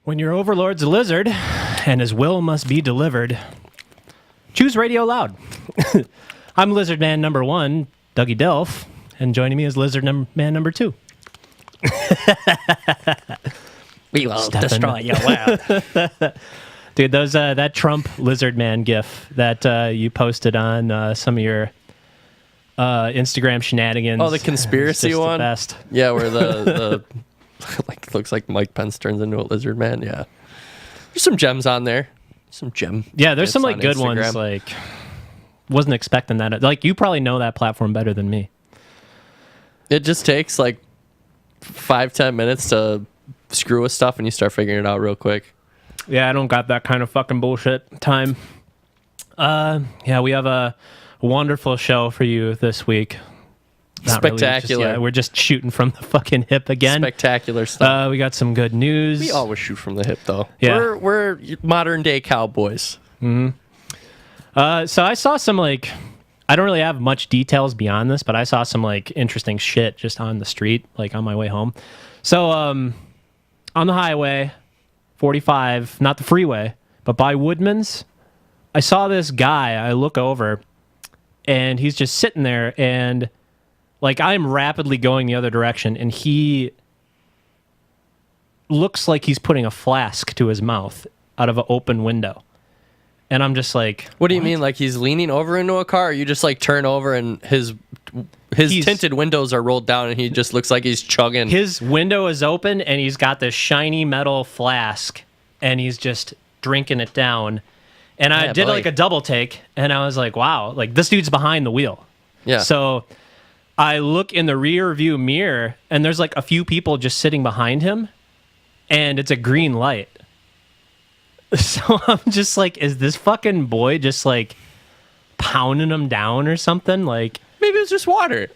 When your overlord's a lizard and his will must be delivered, choose Radio Loud. I'm Lizard Man number 1, Dougie Delph, and joining me is Lizard Man number 2. We will destroy your world. Dude, those that Trump Lizard Man gif that you posted on some of your Instagram shenanigans. Oh, the conspiracy one? The best. Yeah, where the like looks like Mike Pence turns into a lizard man. Yeah. There's some gems on there. Yeah, there's some like good Instagram. ones. Like, wasn't expecting that. Like, you probably know that platform better than me. It just takes like 5-10 minutes to screw with stuff and you start figuring it out real quick. Yeah, I don't got that kind of fucking bullshit time. Yeah, we have a wonderful show for you this week. Not Spectacular. Really, we're just shooting from the fucking hip again. Spectacular stuff. We got some good news. We always shoot from the hip, though. Yeah. We're modern day cowboys. Mm-hmm. So I saw some, like, I don't really have much details beyond this, but I saw some, like, interesting shit just on the street, like, on my way home. So, on the highway, 45, not the freeway, but by Woodman's, I saw this guy. I look over, and he's just sitting there, and like, I'm rapidly going the other direction, and he looks like he's putting a flask to his mouth out of an open window. And I'm just like, what do you mean? Like he's leaning over into a car? Or you just like turn over and his tinted windows are rolled down and he just looks like he's chugging. His window is open and he's got this shiny metal flask and he's just drinking it down. And I did like a double take and I was like, wow, like this dude's behind the wheel. Yeah. So I look in the rear view mirror and there's like a few people just sitting behind him and it's a green light. So I'm just like, is this fucking boy just like pounding him down or something? Like, maybe it's just water.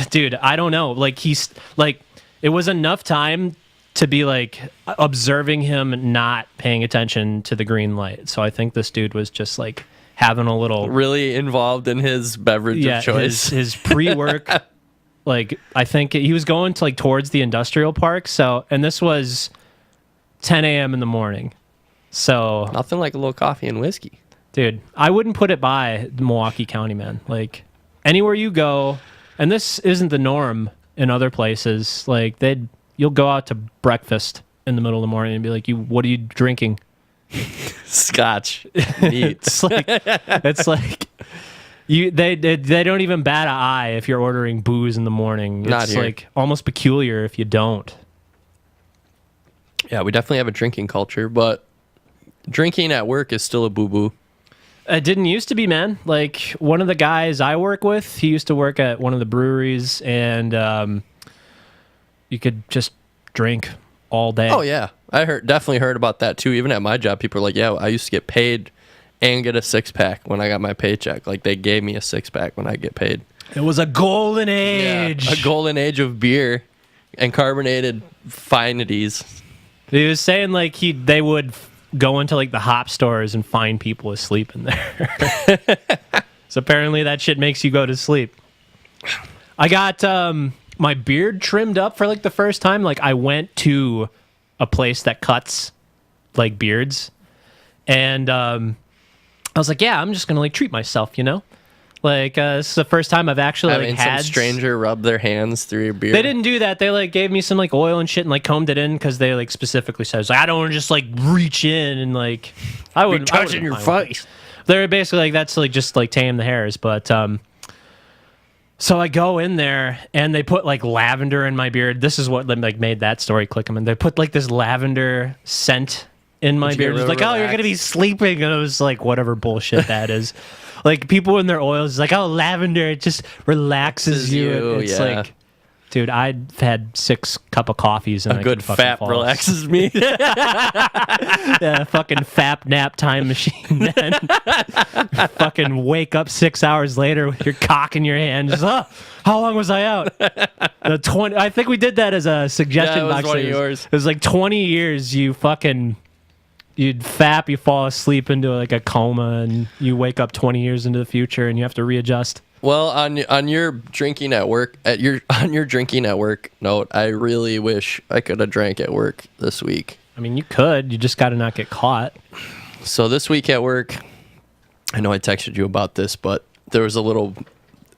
Dude, I don't know. Like, he's like, it was enough time to be like observing him not paying attention to the green light. So I think this dude was just like having a little really involved in his beverage of choice. His pre-work. Like, I think he was going to like towards the industrial park. So, and this was 10 a.m. in the morning. So nothing like a little coffee and whiskey. Dude, I wouldn't put it by Milwaukee County, man. Like, anywhere you go, and this isn't the norm in other places, like you'll go out to breakfast in the middle of the morning and be like, what are you drinking? Scotch. It's like they don't even bat an eye if you're ordering booze in the morning. Not it's here. like almost peculiar if you don't. Yeah, we definitely have a drinking culture, but drinking at work is still a boo-boo. It didn't used to be, man. Like, one of the guys I work with, he used to work at one of the breweries, and you could just drink all day. Oh, yeah. I definitely heard about that, too. Even at my job, people are like, yeah, I used to get paid and get a six-pack when I got my paycheck. Like, they gave me a six-pack when I get paid. It was a golden age. Yeah, a golden age of beer and carbonated finities. He was saying, like, they would go into like the hop stores and find people asleep in there. So apparently that shit makes you go to sleep. I got my beard trimmed up for like the first time. Like, I went to a place that cuts like beards, and I was like, yeah, I'm just gonna like treat myself, you know. Like, this is the first time I've actually having like, had some stranger rub their hands through your beard. They didn't do that. They like gave me some like oil and shit and like combed it in because they like specifically said, like, I don't want to just like reach in and like I wouldn't touching your face. They're basically like, that's like just like tame the hairs. But so I go in there and they put like lavender in my beard. This is what like made that story click. I mean, they put like this lavender scent in my beard. It's like, oh, you're gonna be sleeping, and it was like whatever bullshit that is. Like, people in their oils, like, oh, lavender, it just relaxes you. It's like, dude, I've had 6 cup of coffees and a good fap relaxes me. Yeah, fucking fap nap time machine. Then fucking wake up 6 hours later with your cock in your hand. Just, how long was I out? I think we did that as a suggestion box. One of yours. It was like 20 years. You'd fap, you fall asleep into like a coma, and you wake up 20 years into the future, and you have to readjust. Well, on your drinking at work note, I really wish I could have drank at work this week. I mean, you could. You just got to not get caught. So this week at work, I know I texted you about this, but there was a little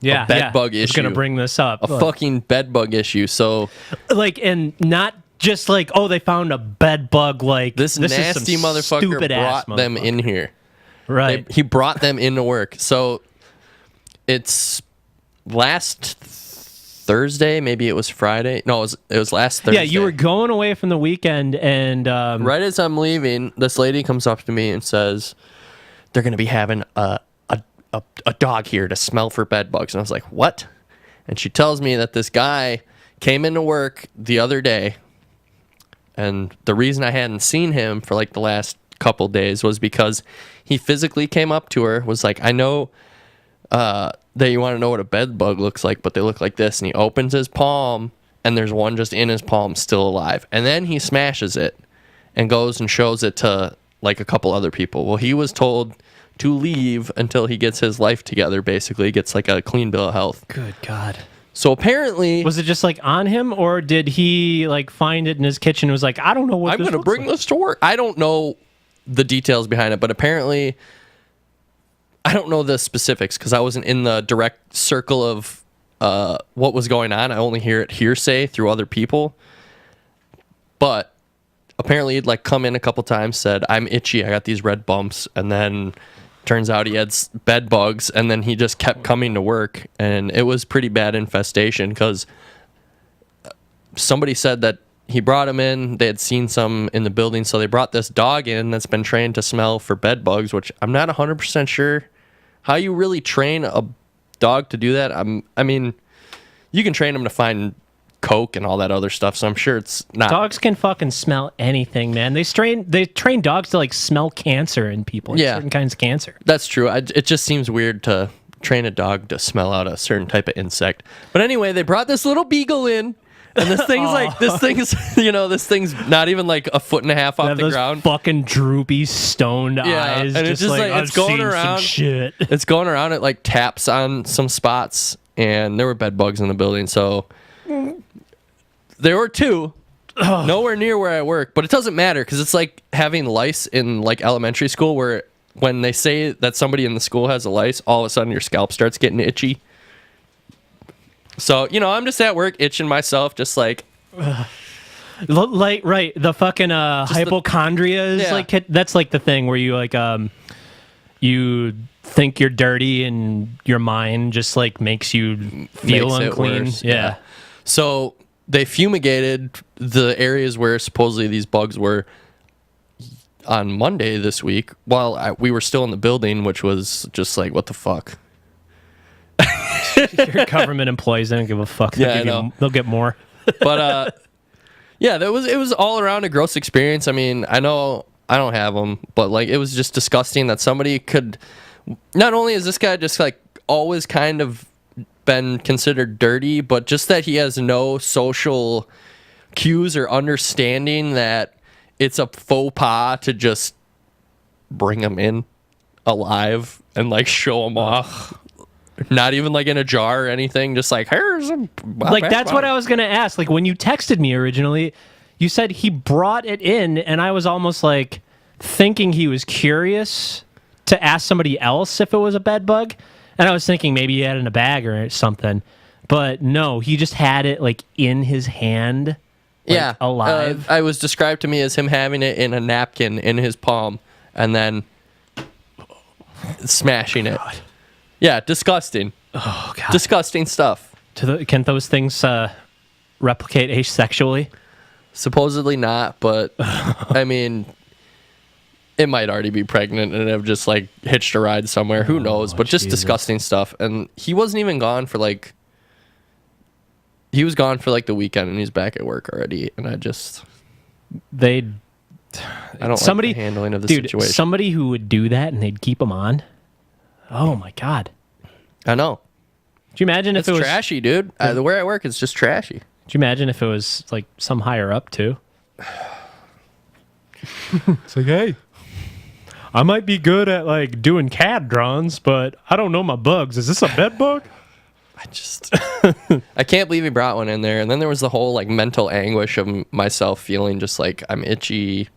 bed bug issue. I was going to bring this up. Fucking bed bug issue. So, and not just they found a bed bug. This nasty motherfucker brought them in here. Right. He brought them into work. So it's last Thursday, maybe it was Friday. No, it was last Thursday. Yeah, you were going away from the weekend, and right as I'm leaving, this lady comes up to me and says, they're going to be having a dog here to smell for bed bugs. And I was like, what? And she tells me that this guy came into work the other day, and the reason I hadn't seen him for the last couple days was because he physically came up to her, was like, I know that you want to know what a bed bug looks like, but they look like this. And he opens his palm, and there's one just in his palm still alive. And then he smashes it and goes and shows it to a couple other people. Well, he was told to leave until he gets his life together, basically gets a clean bill of health. Good God. So apparently, was it just on him, or did he find it in his kitchen and was like, I don't know what I'm going to bring this to work? I don't know the details behind it, but apparently, I don't know the specifics because I wasn't in the direct circle of what was going on. I only hear it hearsay through other people. But apparently he'd come in a couple times, said, I'm itchy, I got these red bumps, and then turns out he had bed bugs, and then he just kept coming to work, and it was pretty bad infestation because somebody said that he brought him in, they had seen some in the building, so they brought this dog in that's been trained to smell for bed bugs, which I'm not 100% sure how you really train a dog to do that. I mean, you can train them to find coke and all that other stuff, so I'm sure it's not. Dogs can fucking smell anything, man. They train dogs to smell cancer in people, certain kinds of cancer. That's true. It just seems weird to train a dog to smell out a certain type of insect. But anyway, they brought this little beagle in, and this thing's not even a foot and a half off the ground. Fucking droopy, stoned eyes. And it's just it's going around. Shit. It's going around. It taps on some spots, and there were bed bugs in the building. So there were two, nowhere near where I work. But it doesn't matter because it's like having lice in elementary school, where when they say that somebody in the school has a lice, all of a sudden your scalp starts getting itchy. So, I'm just at work itching myself, just right, the fucking hypochondria is that's the thing where you you think you're dirty and your mind just makes you feel unclean. Yeah. So they fumigated the areas where supposedly these bugs were on Monday this week while we were still in the building, which was just what the fuck. Your government employees don't give a fuck. They'll get more. But it was all around a gross experience. I mean, I know I don't have them, but it was just disgusting that somebody could. Not only is this guy just always kind of been considered dirty, but just that he has no social cues or understanding that it's a faux pas to just bring him in alive and show him off. Not even in a jar or anything, just here's a that's what I was gonna ask. When you texted me originally, you said he brought it in, and I was almost thinking he was curious to ask somebody else if it was a bed bug, and I was thinking maybe he had it in a bag or something, but no, he just had it in his hand, alive. It was described to me as him having it in a napkin in his palm and then smashing it. Yeah, disgusting. Oh, God. Disgusting stuff. Can those things replicate asexually? Supposedly not, but I mean, it might already be pregnant and have just hitched a ride somewhere. Who knows? But just disgusting stuff. And he wasn't even gone for he was gone for the weekend, and he's back at work already. And I don't like the handling of the situation. Somebody who would do that and they'd keep him on. Oh my God! I know. Do you imagine if it was trashy, dude? Where I work, it's just trashy. Do you imagine if it was some higher up too? It's hey, I might be good at doing CAD drawings, but I don't know my bugs. Is this a bed bug? I can't believe he brought one in there. And then there was the whole mental anguish of myself feeling just I'm itchy.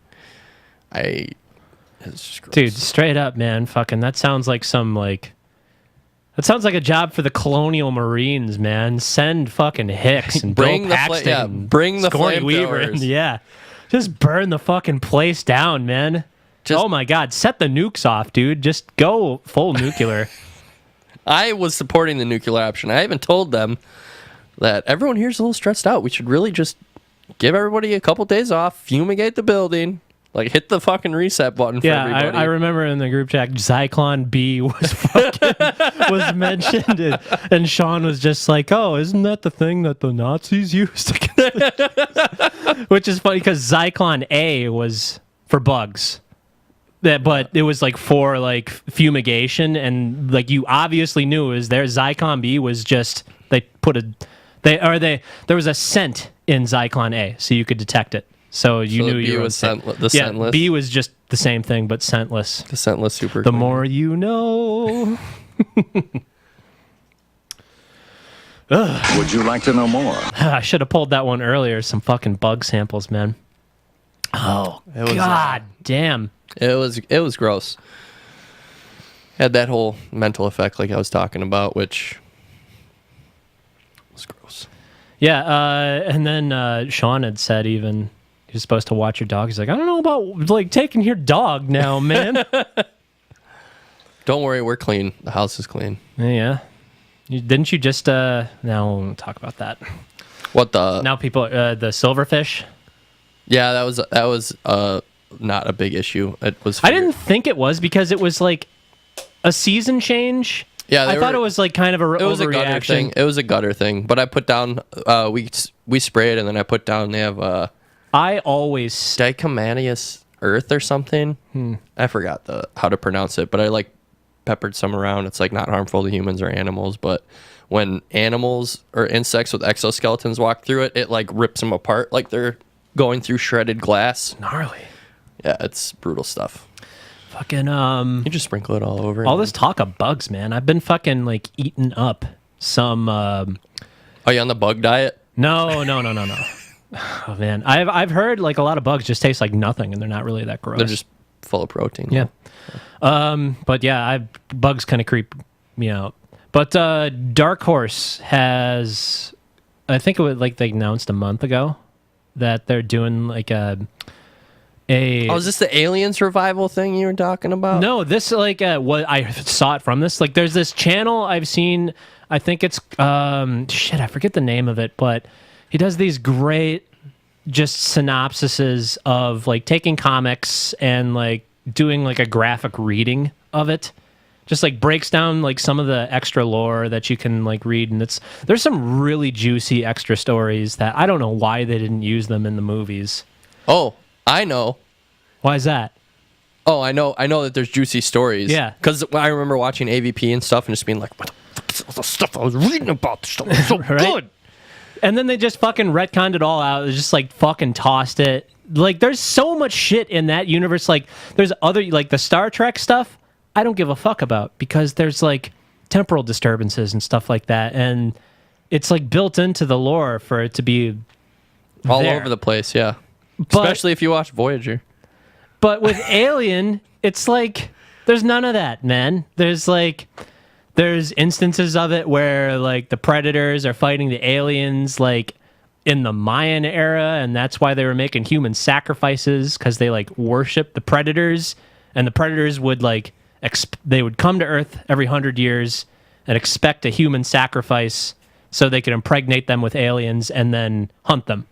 It's just gross. Dude, straight up, man. Fucking, that sounds like that sounds like a job for the Colonial Marines, man. Send fucking Hicks and Bring Bill the Paxton. and bring the Sigourney Weaver. flamethrowers. Yeah. Just burn the fucking place down, man. Oh my God. Set the nukes off, dude. Just go full nuclear. I was supporting the nuclear option. I even told them that everyone here's a little stressed out. We should really just give everybody a couple days off, fumigate the building, like hit the fucking reset button for everybody. I remember in the group chat, Zyklon B was mentioned, and Sean was just like, "Oh, isn't that the thing that the Nazis used?" Which is funny because Zyklon A was for bugs. But it was like for like fumigation, and like you obviously knew it was there. Zyklon B was just there was a scent in Zyklon A, so you could detect it. So you knew B you were was scentless. scentless. B was just the same thing but scentless. The scentless super. The more you know. Would you like to know more? I should have pulled that one earlier. Some fucking bug samples, man. Oh, God damn. It was gross. Had that whole mental effect like I was talking about, which was gross. Yeah, and then Sean had said even you're supposed to watch your dog. He's like, I don't know about like taking your dog now, man. Don't worry, we're clean. The house is clean. Yeah. Didn't you just now we won't talk about that. What the? Now people the silverfish. Yeah, that was not a big issue. It was. I didn't think it was because it was like a season change. Yeah, I thought it was like kind of a it was a gutter thing. It was a gutter thing, but I put down we sprayed and then I put down they have I always Dichomanius earth or something. I forgot how to pronounce it, but I like peppered some around. It's like not harmful to humans or animals, but when animals or insects with exoskeletons walk through it, it like rips them apart like they're going through shredded glass. gnarly. Yeah, it's brutal stuff. Fucking You just sprinkle it all over. all this talk of bugs, man. I've been fucking like eating up some Are you on the bug diet? No. Oh man. I've heard like a lot of bugs just taste like nothing and they're not really that gross. They're just full of protein. Yeah. But yeah, bugs kind of creep me out. But Dark Horse has, I think it was like they announced a month ago that they're doing like a. Oh, is this the aliens revival thing you were talking about? No, this like what I saw it from this. Like, there's this channel I've seen. I think it's shit. I forget the name of it, but he does these great just synopsises of like taking comics and like doing like a graphic reading of it. Just like breaks down like some of the extra lore that you can like read, and there's some really juicy extra stories that I don't know why they didn't use them in the movies. Oh, I know. Why is that? Oh, I know that there's juicy stories. Yeah. Because I remember watching AVP and stuff and just being like, what the fuck is all the stuff I was reading about? This stuff was so Right? good. And then they just fucking retconned it all out. They just like fucking tossed it. Like, there's so much shit in that universe. Like, there's other, like the Star Trek stuff, I don't give a fuck about because there's like temporal disturbances and stuff like that. And it's like built into the lore for it to be All there. over the place, yeah. Especially if you watch Voyager. But with Alien, it's like there's none of that, man. There's instances of it where like the predators are fighting the aliens like in the Mayan era, and that's why they were making human sacrifices because they like worship the predators, and the predators would like they would come to Earth every 100 years and expect a human sacrifice so they could impregnate them with aliens and then hunt them.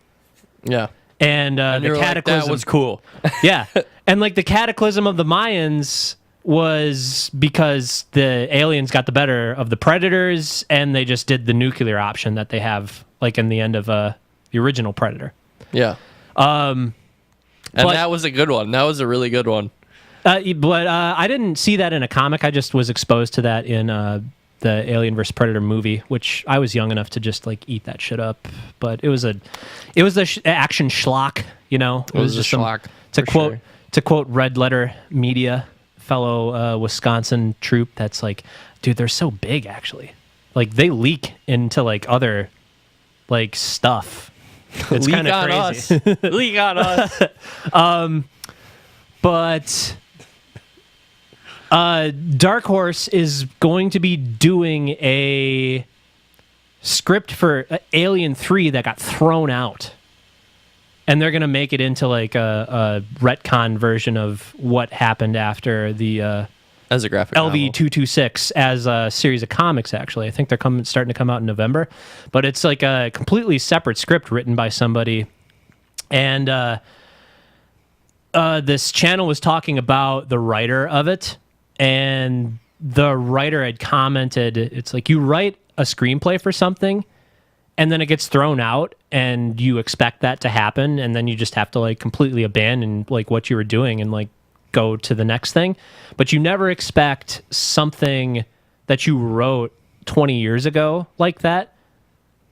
Yeah. And the cataclysm that was cool. yeah. And like the cataclysm of the Mayans was because the aliens got the better of the predators and they just did the nuclear option that they have like in the end of the original Predator. Yeah. And that was a good one. That was a really good one. But I didn't see that in a comic. I just was exposed to that in the Alien vs Predator movie, which I was young enough to just like eat that shit up. But it was the action schlock, you know. It was just a schlock. To quote Red Letter Media, fellow Wisconsin troop, that's like, dude, they're so big actually. Like they leak into like other like stuff. It's kind of crazy. Leak on us. But Dark Horse is going to be doing a script for Alien 3 that got thrown out. And they're going to make it into like a retcon version of what happened after the as a graphic novel. LV226 as a series of comics, actually. I think they're starting to come out in November. But it's like a completely separate script written by somebody. And this channel was talking about the writer of it. And the writer had commented, it's like, you write a screenplay for something, and then it gets thrown out, and you expect that to happen, and then you just have to like completely abandon like what you were doing and like go to the next thing. But you never expect something that you wrote 20 years ago like that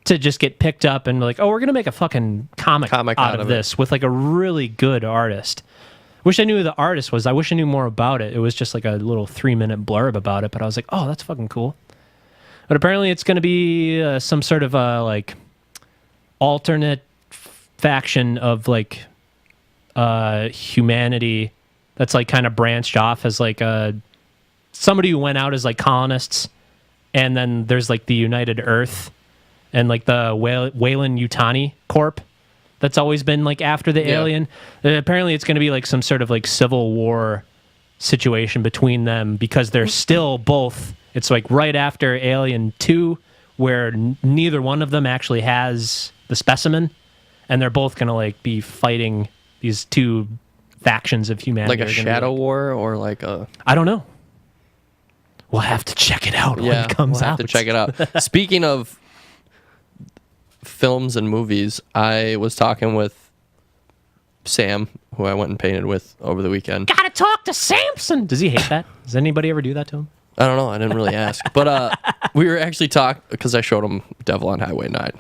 to just get picked up and like, oh, we're gonna make a fucking comic out of this with like a really good artist. Wish I knew who the artist was. I wish I knew more about it. It was just like a little 3-minute blurb about it, but I was like, oh, that's fucking cool. But apparently it's going to be some sort of like alternate faction of like humanity that's like kind of branched off as like somebody who went out as like colonists, and then there's like the United Earth and like the Weyland-Yutani Corp that's always been like after the alien. Apparently it's going to be like some sort of like civil war situation between them because they're still both... It's like right after Alien 2, where neither one of them actually has the specimen, and they're both going to like be fighting these two factions of humanity. Like a shadow war or like a... I don't know. We'll have to check it out when it comes out. We'll have to check it out. Speaking of films and movies, I was talking with Sam, who I went and painted with over the weekend. Gotta talk to Samson! Does he hate that? Does anybody ever do that to him? I don't know. I didn't really ask. But we were actually talking, because I showed him Devil on Highway 9.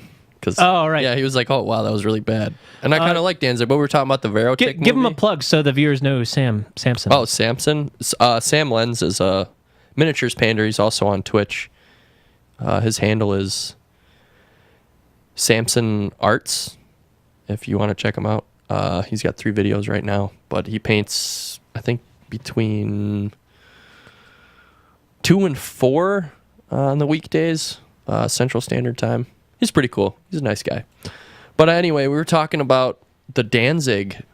Oh, right. Yeah, he was like, oh, wow, that was really bad. And I kind of like Danzig, but we were talking about the Verotech movie. Give him a plug so the viewers know who Samson. Oh, Samson? Sam Lenz is a miniatures painter. He's also on Twitch. His handle is Samson Arts, if you want to check him out. He's got 3 videos right now, but he paints, I think, between 2 and 4 on the weekdays, Central Standard Time. He's pretty cool. He's a nice guy. But anyway, we were talking about the Danzig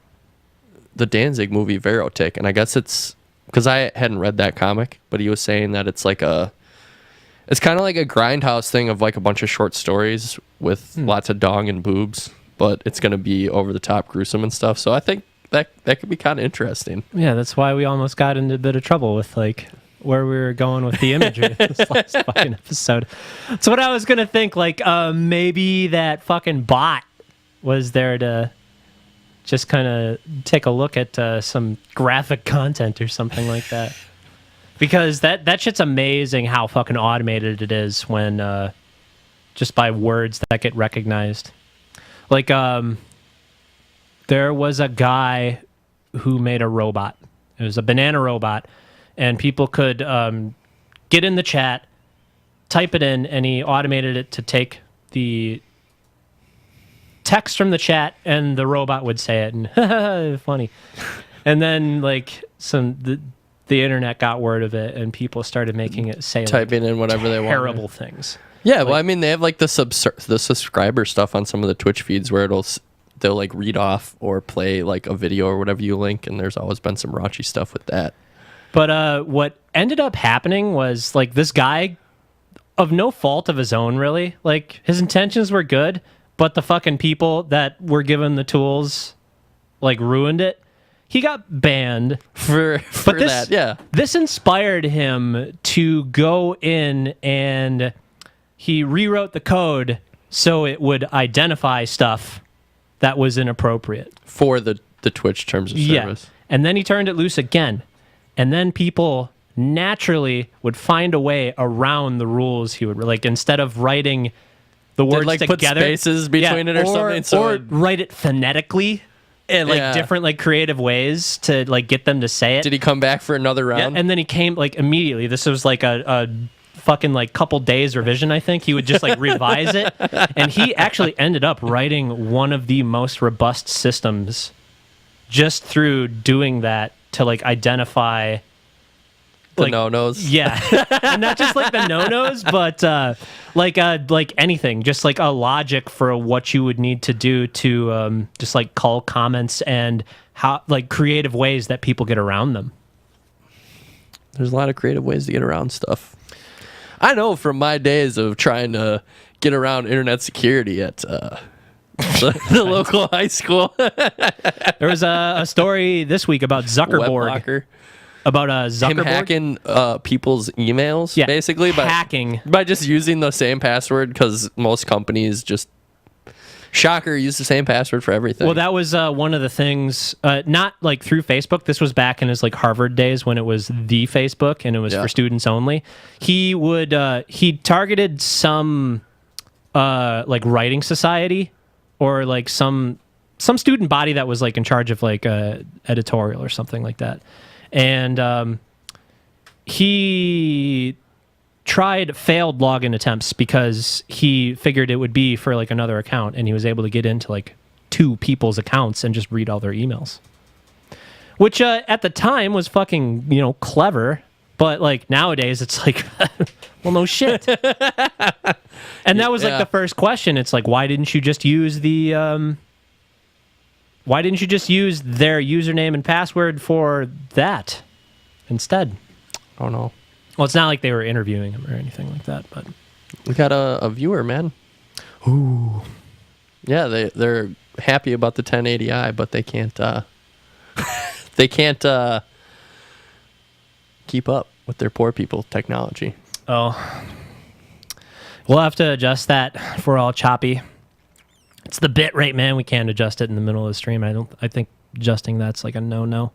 movie Verotech, and I guess it's because I hadn't read that comic, but he was saying that it's kind of like a grindhouse thing of like a bunch of short stories with lots of dong and boobs, but it's going to be over the top gruesome and stuff. So I think that could be kind of interesting. Yeah, that's why we almost got into a bit of trouble with like where we were going with the imagery this last fucking episode. So what I was gonna think, like maybe that fucking bot was there to just kind of take a look at some graphic content or something like that. Because that shit's amazing how fucking automated it is when just by words that get recognized. Like there was a guy who made a robot. It was a banana robot. And people could get in the chat, type it in, and he automated it to take the text from the chat, and the robot would say it, and funny. And then, like, the internet got word of it, and people started making it say typing in whatever they want. Terrible things. Yeah, well, I mean, they have like the subscriber stuff on some of the Twitch feeds where they'll like read off or play like a video or whatever you link, and there's always been some raunchy stuff with that. But what ended up happening was, like, this guy, of no fault of his own, really, like, his intentions were good, but the fucking people that were given the tools, like, ruined it. He got banned. For that, yeah. This inspired him to go in and he rewrote the code so it would identify stuff that was inappropriate. For the Twitch terms of service. Yeah. And then he turned it loose again. And then people naturally would find a way around the rules he would, like, instead of writing the words like together. Put spaces between it or something. So or write it phonetically in like different like creative ways to like get them to say it. Did he come back for another round? Yeah, and then he came like immediately. This was like a fucking like couple days revision, I think. He would just like revise it. And he actually ended up writing one of the most robust systems just through doing that to like identify The like, no-nos. Yeah. And not just like the no-nos, but like anything, just like a logic for what you would need to do to just like call comments and how like creative ways that people get around them. There's a lot of creative ways to get around stuff. I know from my days of trying to get around internet security at the local high school. There was a story this week about Zuckerberg. Webblocker. About Zuckerberg. Him hacking people's emails, basically. Hacking. By just using the same password, because most companies just, shocker, use the same password for everything. Well, that was one of the things, not like through Facebook. This was back in his like Harvard days when it was the Facebook and it was for students only. He would, he targeted some like writing society or like some student body that was like in charge of like editorial or something like that. And he tried failed login attempts because he figured it would be for like another account, and he was able to get into like 2 people's accounts and just read all their emails, which at the time was fucking, you know, clever, but like nowadays it's like well, no shit. And that was like the first question. It's like, why didn't you just use the why didn't you just use their username and password for that instead? I don't know. Well, it's not like they were interviewing him or anything like that, but We got a viewer, man. ooh, Yeah, they're happy about the 1080i, but they can't keep up with their poor people technology. oh, we'll have to adjust that if we're all choppy. It's the bit rate, man. We can't adjust it in the middle of the stream. I think adjusting that's like a no.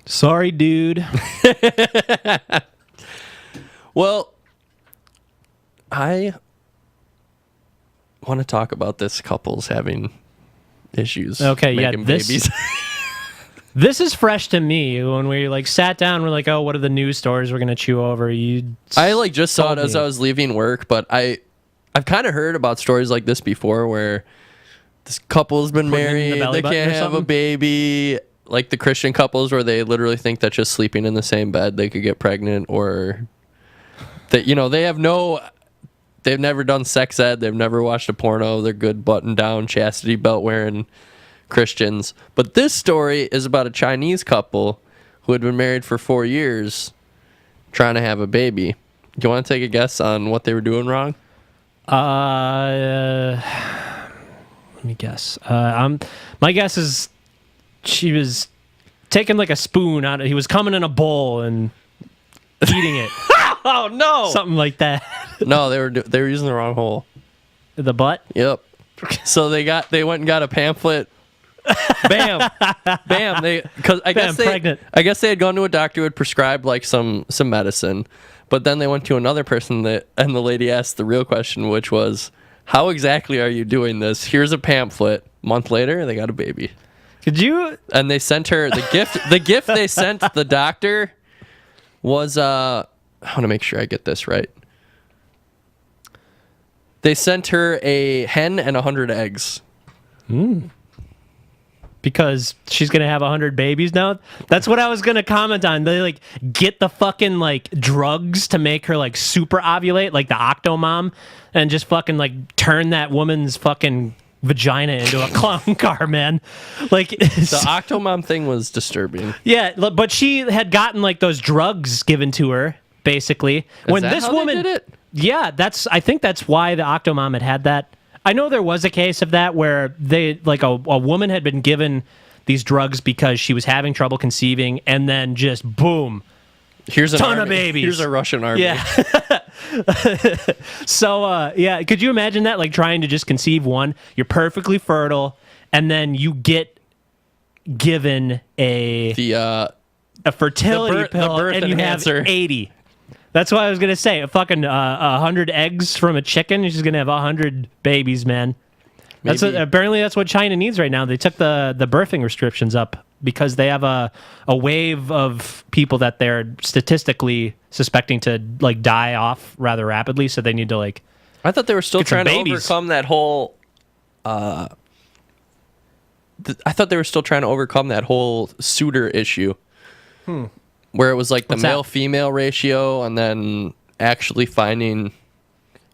Sorry, dude. Well, I want to talk about this couple's having issues. Okay, making babies. This is fresh to me. When we like sat down, we're like, oh, what are the news stories we're gonna chew over? I like just saw it as I was leaving work, but I've kind of heard about stories like this before where this couple's been married, they can't have a baby. Like the Christian couples where they literally think that just sleeping in the same bed they could get pregnant, or that, you know, they've never done sex ed, they've never watched a porno, they're good button down, chastity belt wearing Christians. But this story is about a Chinese couple who had been married for 4 years trying to have a baby. Do you want to take a guess on what they were doing wrong? Let me guess. My guess is she was taking like a spoon out. He was coming in a bowl and eating it. Oh no! Something like that. No, they were using the wrong hole. The butt. Yep. So they went and got a pamphlet. Bam, bam. I guess they had gone to a doctor who had prescribed like some medicine, but then they went to another person and the lady asked the real question, which was, "How exactly are you doing this? Here's a pamphlet." A month later, they got a baby. Could you? And they sent her the gift. The gift they sent the doctor was I want to make sure I get this right. They sent her a hen and 100 eggs. Because she's gonna have 100 babies now. That's what I was gonna comment on. They like get the fucking like drugs to make her like super ovulate, like the Octomom, and just fucking like turn that woman's fucking vagina into a clown car, man. Like The Octomom thing was disturbing. yeah, but she had gotten like those drugs given to her basically. Is that how they did it? Yeah, I think that's why the Octomom had that. I know there was a case of that where they like a woman had been given these drugs because she was having trouble conceiving, and then just boom, Here's a ton of babies. Here's a Russian army. Yeah. So yeah, could you imagine that? Like trying to just conceive one, you're perfectly fertile, and then you get given a fertility pill, birth and you enhancer. have 80. That's what I was gonna say. A fucking 100 eggs from a chicken. She's gonna have 100 babies, man. Apparently that's what China needs right now. They took the birthing restrictions up because they have a wave of people that they're statistically suspecting to like die off rather rapidly. So they need to like. I thought they were still Get some trying to babies. overcome that whole I thought they were still trying to overcome that whole suitor issue. Where it was like the male-female ratio and then actually finding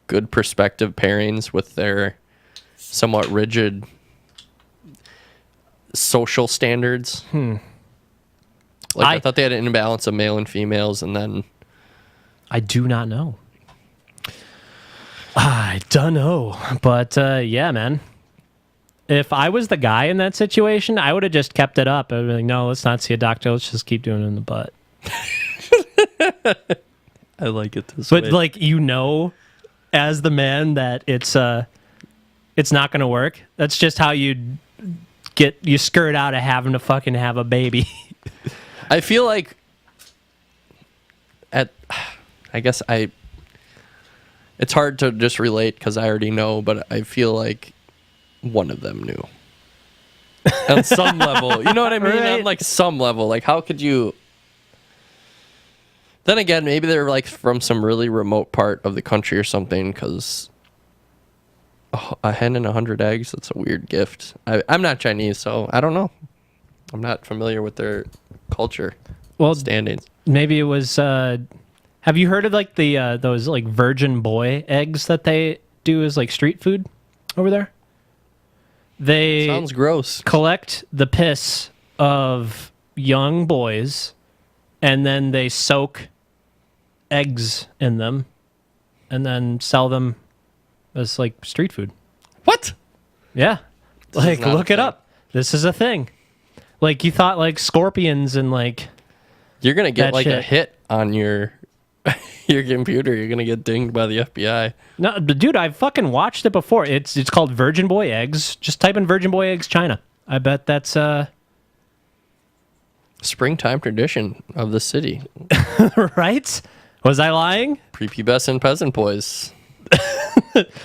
good prospective pairings with their somewhat rigid social standards. I thought they had an imbalance of male and females, and then... I do not know. I don't know. But, yeah, man. If I was the guy in that situation, I would have just kept it up. I'd be like, no, let's not see a doctor. Let's just keep doing it in the butt. I like it this way. But, like, as the man, that it's not going to work. That's just how you skirt out of having to fucking have a baby. I feel like it's hard to just relate because I already know, but I feel like one of them knew. On some level. You know what I mean? Right. On like some level. Like how could you... Then again, maybe they're like from some really remote part of the country or something, because a hen and 100 eggs, that's a weird gift. I'm not Chinese, so I don't know. I'm not familiar with their culture standings. Maybe it was... have you heard of like those like virgin boy eggs that they do as like street food over there? They sounds gross. Collect the piss of young boys, and then they soak eggs in them, and then sell them as like street food. What? Yeah, like look it up. This is a thing. Like you thought, like scorpions and like you're gonna get like a hit on your computer. You're gonna get dinged by the FBI. No, dude, I've fucking watched it before. It's called Virgin Boy Eggs. Just type in Virgin Boy Eggs China. I bet that's springtime tradition of the city. Right? Was I lying? Prepubescent peasant boys.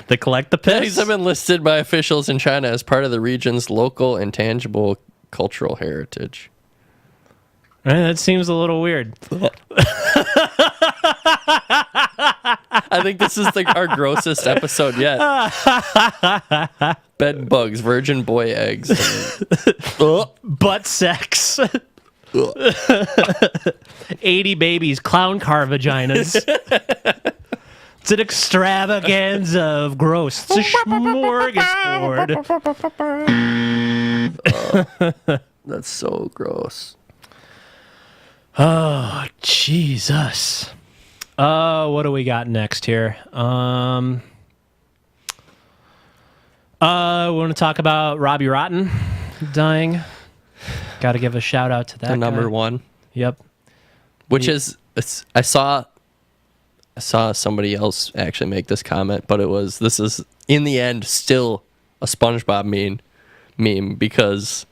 They collect the piss. These have been listed by officials in China as part of the region's local and tangible cultural heritage. That seems a little weird. I think this is our grossest episode yet. Bedbugs, virgin boy eggs. Butt sex. 80 babies, clown car vaginas. It's an extravaganza of gross. It's a smorgasbord. That's so gross. Oh, Jesus. What do we got next here? We want to talk about Robbie Rotten dying. Got to give a shout out to that The number guy. one. Yep. Which is, I saw somebody else actually make this comment, but this is in the end still a SpongeBob meme because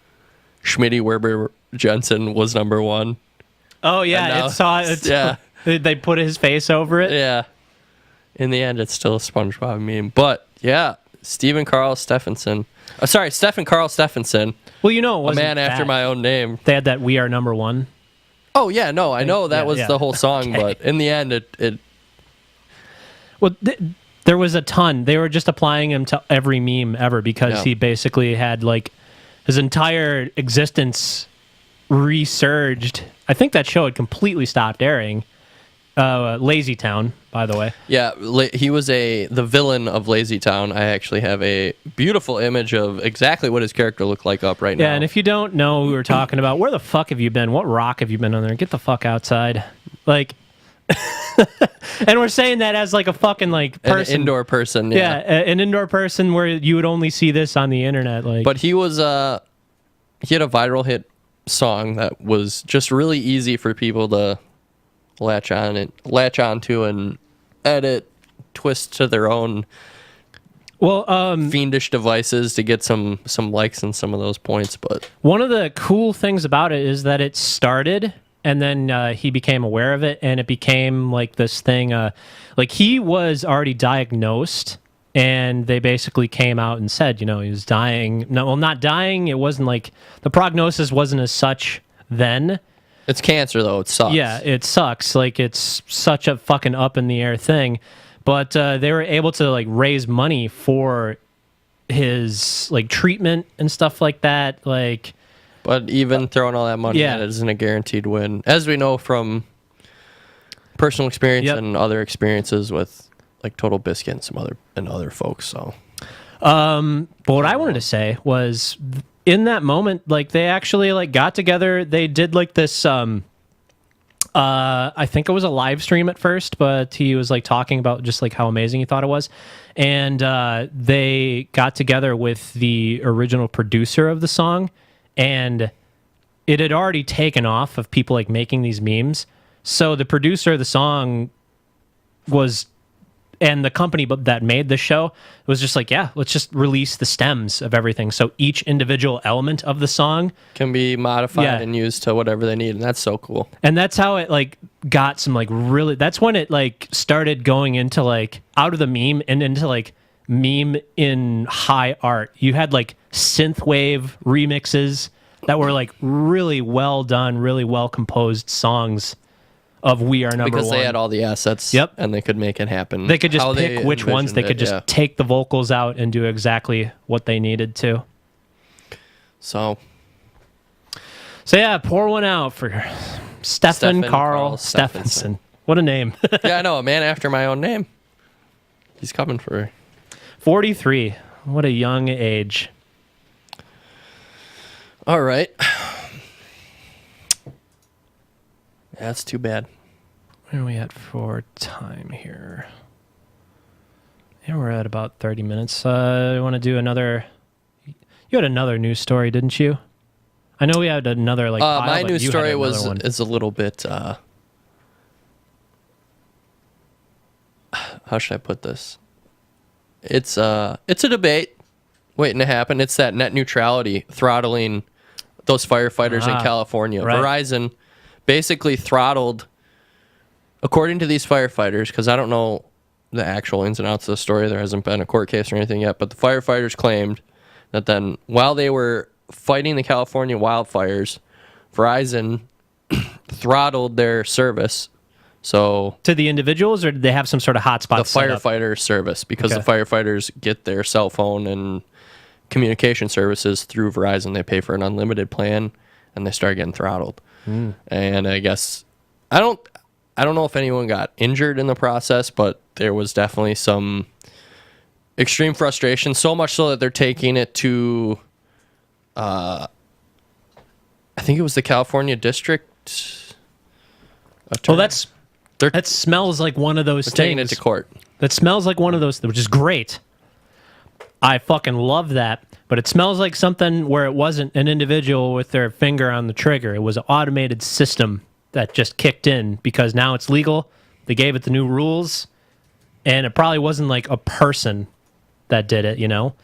Schmitty Werber Jensen was number one. Oh yeah, yeah. They put his face over it. Yeah. In the end, it's still a SpongeBob meme, but yeah, Stephen Carl Stephenson. Well, you know, it a wasn't man after my own name. They had that "We Are Number One." Oh yeah, no, I know that was the whole song, okay. But in the end, it. Well, there was a ton. They were just applying him to every meme ever because he basically had like his entire existence resurged. I think that show had completely stopped airing. Lazy Town, by the way. Yeah, he was the villain of Lazy Town. I actually have a beautiful image of exactly what his character looked like up right now. Yeah, and if you don't know who we're talking about, where the fuck have you been? What rock have you been on there? Get the fuck outside. Like, and we're saying that as like a fucking like person. An indoor person. Yeah, an indoor person where you would only see this on the internet. Like, but he had a viral hit song that was just really easy for people to latch onto and edit, twist to their own fiendish devices to get some likes and some of those points. But one of the cool things about it is that it started and then he became aware of it and it became like this thing. Like he was already diagnosed and they basically came out and said, you know, he was dying. No, well, not dying. It wasn't like the prognosis wasn't as such then. It's cancer, though. It sucks. Yeah, it sucks. Like, it's such a fucking up in the air thing. But they were able to, like, raise money for his like treatment and stuff like that. Like, but even throwing all that money at it isn't a guaranteed win, as we know from personal experience and other experiences with like Total Biscuit and some other folks. So, but what I wanted to say was, in that moment, like they actually like got together. They did like this. I think it was a live stream at first, but he was like talking about just like how amazing he thought it was. And they got together with the original producer of the song, and it had already taken off of people like making these memes. So the producer of the song and the company that made the show was just like, yeah, let's just release the stems of everything. So each individual element of the song can be modified and used to whatever they need. And that's so cool. And that's how it like got some like really, that's when it like started going into like out of the meme and into like meme in high art. You had like synthwave remixes that were like really well done, really well composed songs of We Are Number One. Because they had all the assets, and they could make it happen. They could just pick which ones. They could just take the vocals out and do exactly what they needed to. So yeah, pour one out for Stefan Carl Stephenson. What a name. Yeah, I know, a man after my own name. He's coming for 43. What a young age. All right. That's too bad. Where are we at for time here? Yeah, we're at about 30 minutes. You want to do another? You had another news story, didn't you? I know we had another like. Pile, my news story is a little bit. How should I put this? It's a debate waiting to happen. It's that net neutrality throttling those firefighters in California. Right. Verizon basically throttled, according to these firefighters, because I don't know the actual ins and outs of the story. There hasn't been a court case or anything yet, but the firefighters claimed that then while they were fighting the California wildfires, Verizon throttled their service. So to the individuals, or did they have some sort of hotspot? The firefighter service, because the firefighters get their cell phone and communication services through Verizon. They pay for an unlimited plan, and they start getting throttled. And I guess I don't know if anyone got injured in the process, but there was definitely some extreme frustration. So much so that they're taking it to, I think it was the California District Attorney. Well, that smells like one of those things. Taking it to court. That smells like one of those, which is great. I fucking love that. But it smells like something where it wasn't an individual with their finger on the trigger. It was an automated system that just kicked in because now it's legal. They gave it the new rules. And it probably wasn't like a person that did it, you know?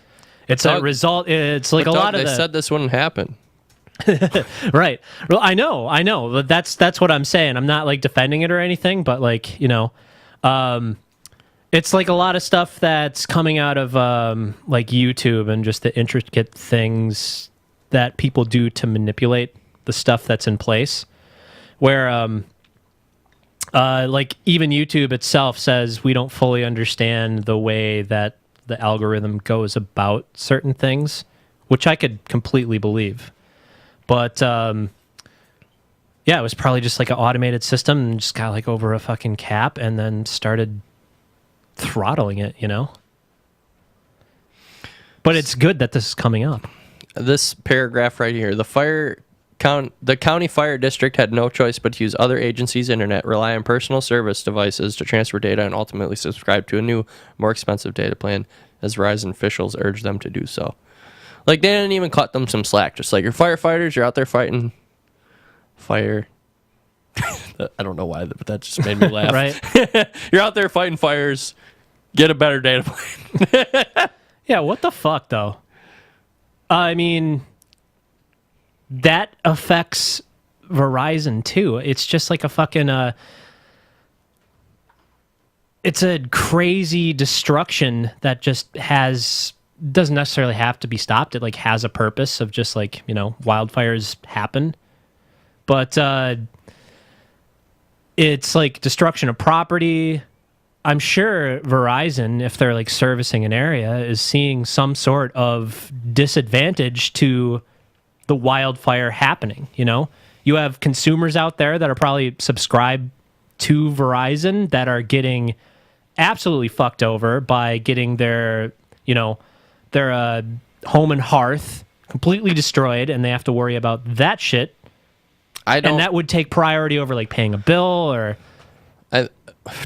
It's a result. It's like a lot of They said this wouldn't happen. Right. Well, I know. But that's what I'm saying. I'm not like defending it or anything, but like, you know, it's like a lot of stuff that's coming out of like YouTube and just the intricate things that people do to manipulate the stuff that's in place. Where like even YouTube itself says we don't fully understand the way that the algorithm goes about certain things, which I could completely believe. But yeah, it was probably just like an automated system and just got like over a fucking cap and then started throttling it, you know? But it's good that this is coming up. This paragraph right here, the county fire district had no choice but to use other agencies' internet, rely on personal service devices to transfer data, and ultimately subscribe to a new, more expensive data plan, as Verizon officials urged them to do so. Like, they didn't even cut them some slack. Just like, you're firefighters, you're out there fighting fire. I don't know why, but that just made me laugh. Right? You're out there fighting fires. Get a better data plan. Yeah, what the fuck, though? I mean, that affects Verizon, too. It's just like a fucking... it's a crazy destruction that just doesn't necessarily have to be stopped. It like has a purpose of just like, you know, wildfires happen. But it's like destruction of property. I'm sure Verizon, if they're like servicing an area, is seeing some sort of disadvantage to the wildfire happening. You know, you have consumers out there that are probably subscribed to Verizon that are getting absolutely fucked over by getting their, you know, their home and hearth completely destroyed, and they have to worry about that shit. And that would take priority over like paying a bill or.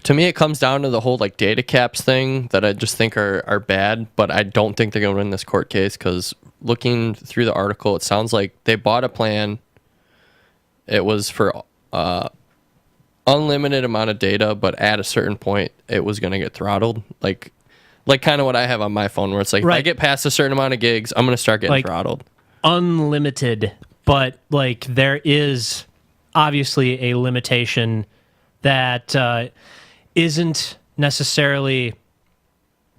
To me, it comes down to the whole like data caps thing that I just think are bad, but I don't think they're going to win this court case because looking through the article, it sounds like they bought a plan. It was for unlimited amount of data, but at a certain point, it was going to get throttled. Like kind of what I have on my phone, where it's like, if I get past a certain amount of gigs, I'm going to start getting throttled. Unlimited, but like there is obviously a limitation that isn't necessarily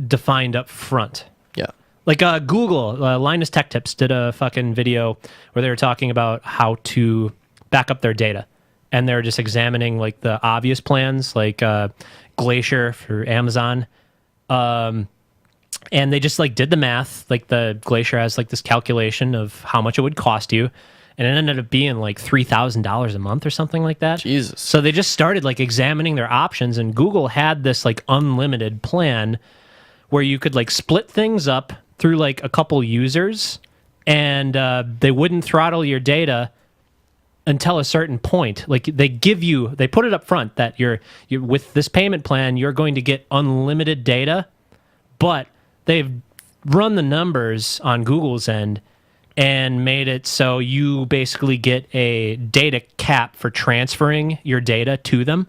defined up front. Yeah. Like Google, Linus Tech Tips did a fucking video where they were talking about how to back up their data. And they're just examining like the obvious plans, like Glacier for Amazon. And they just like did the math. Like the Glacier has like this calculation of how much it would cost you. And it ended up being like $3,000 a month or something like that. Jesus. So they just started like examining their options, and Google had this like unlimited plan where you could like split things up through like a couple users, and they wouldn't throttle your data until a certain point. Like they put it up front that you're with this payment plan, you're going to get unlimited data, but they've run the numbers on Google's end and made it so you basically get a data cap for transferring your data to them,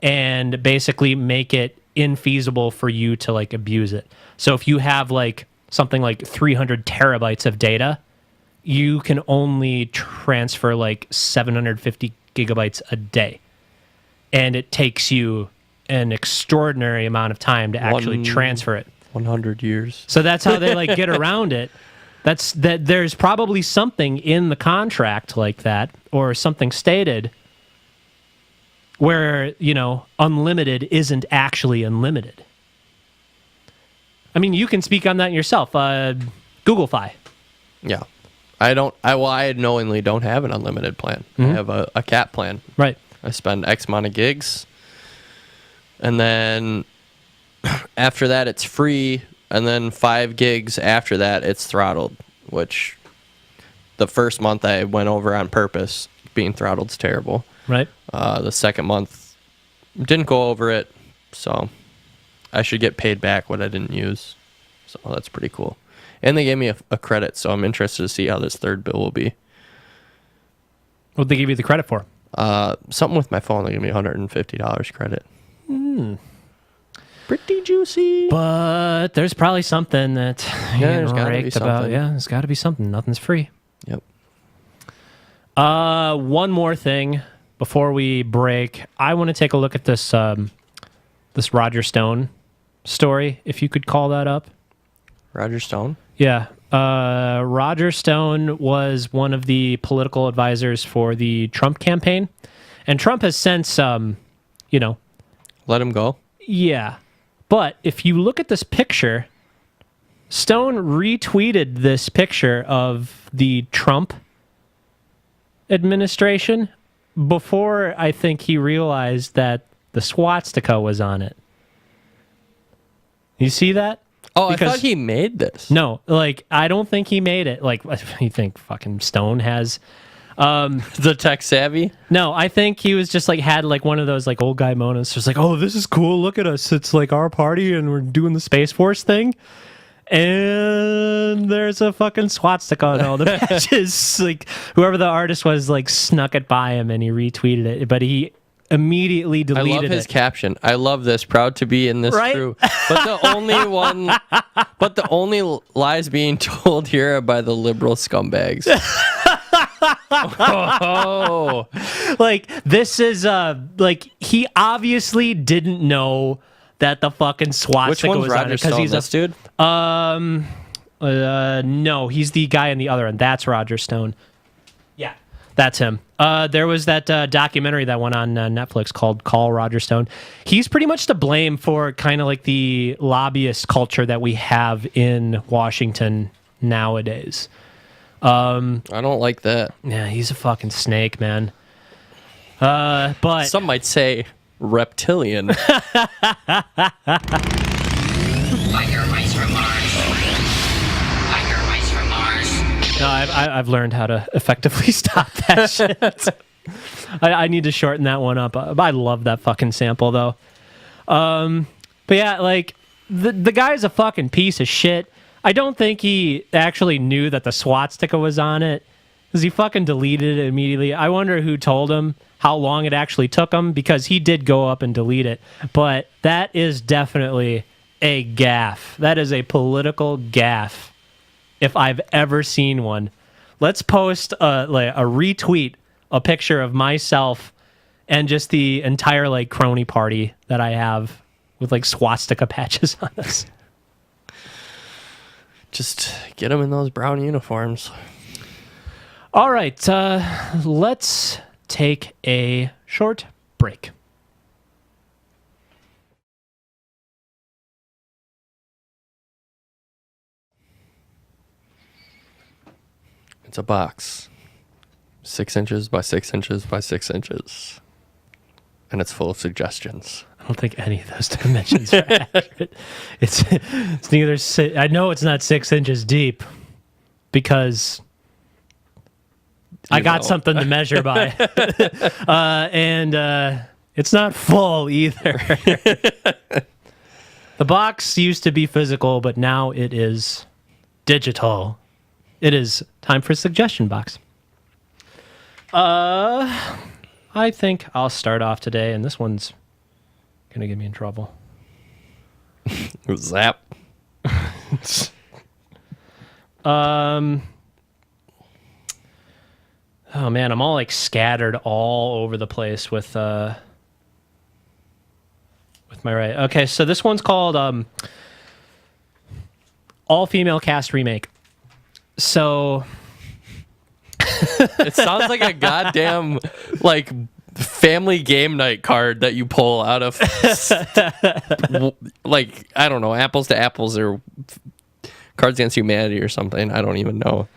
and basically make it infeasible for you to like abuse it. So if you have like something like 300 terabytes of data, you can only transfer like 750 gigabytes a day. And it takes you an extraordinary amount of time to actually transfer it. 100 years. So that's how they like get around it. There's probably something in the contract like that, or something stated where, you know, unlimited isn't actually unlimited. I mean, you can speak on that yourself. Google Fi. Yeah. I knowingly don't have an unlimited plan. I have a cap plan. Right. I spend X amount of gigs, and then after that it's free, and then 5 gigs after that it's throttled, which the first month I went over on purpose. Being throttled's terrible. Right. The second month didn't go over it, so I should get paid back what I didn't use. So that's pretty cool. And they gave me a credit, so I'm interested to see how this third bill will be. What'd they give you the credit for? Something with my phone. They gave me $150 credit. Pretty juicy. But there's probably something that there's got to be something. Yeah, there's got to be something. Nothing's free. Yep. One more thing before we break. I want to take a look at this this Roger Stone story, if you could call that up. Roger Stone? Yeah. Roger Stone was one of the political advisors for the Trump campaign. And Trump has since, you know... Let him go? Yeah. But if you look at this picture, Stone retweeted this picture of the Trump administration before I think he realized that the swastika was on it. You see that? Oh, because I thought he made this. No, like, I don't think he made it. Like, you think fucking Stone has... the tech savvy? No, I think he was just like had like one of those like old guy moments, just like, oh, this is cool, look at us, it's like our party and we're doing the Space Force thing, and there's a fucking swastika on all the pages. Like, whoever the artist was like snuck it by him and he retweeted it, but he immediately deleted it. I love his caption. I love this, proud to be in this crew. But the only lies being told here are by the liberal scumbags. Oh, like this is like he obviously didn't know that the fucking swastika was Roger on it because he's this dude. No, he's the guy on the other end. That's Roger Stone. Yeah, That's him. There was that documentary that went on Netflix called Call Roger Stone. He's pretty much to blame for kind of like the lobbyist culture that we have in Washington nowadays. I don't like that. Yeah, he's a fucking snake, man. But Some might say reptilian. Like your race from Mars. Like your race from Mars. no, I've learned how to effectively stop that shit. I need to shorten that one up. I love that fucking sample though. But yeah, like the guy's a fucking piece of shit. I don't think he actually knew that the swastika was on it, because he fucking deleted it immediately. I wonder who told him how long it actually took him, because he did go up and delete it. But that is definitely a gaffe. That is a political gaffe, if I've ever seen one. Let's post a retweet, a picture of myself and just the entire like crony party that I have with like swastika patches on us. Just get them in those brown uniforms. All right, let's take a short break. It's a box. 6 inches by 6 inches by 6 inches. And it's full of suggestions. I don't think any of those dimensions are accurate. It's neither. I know it's not 6 inches deep, because I got something to measure by, and it's not full either. The box used to be physical, but now it is digital. It is time for suggestion box. I think I'll start off today, and this one's gonna get me in trouble. Zap. Oh man, I'm all like scattered all over the place with my right. Okay, so this one's called all female cast remake. So It sounds like a goddamn like family game night card that you pull out of like, I don't know, Apples to Apples or Cards Against Humanity or something. I don't even know.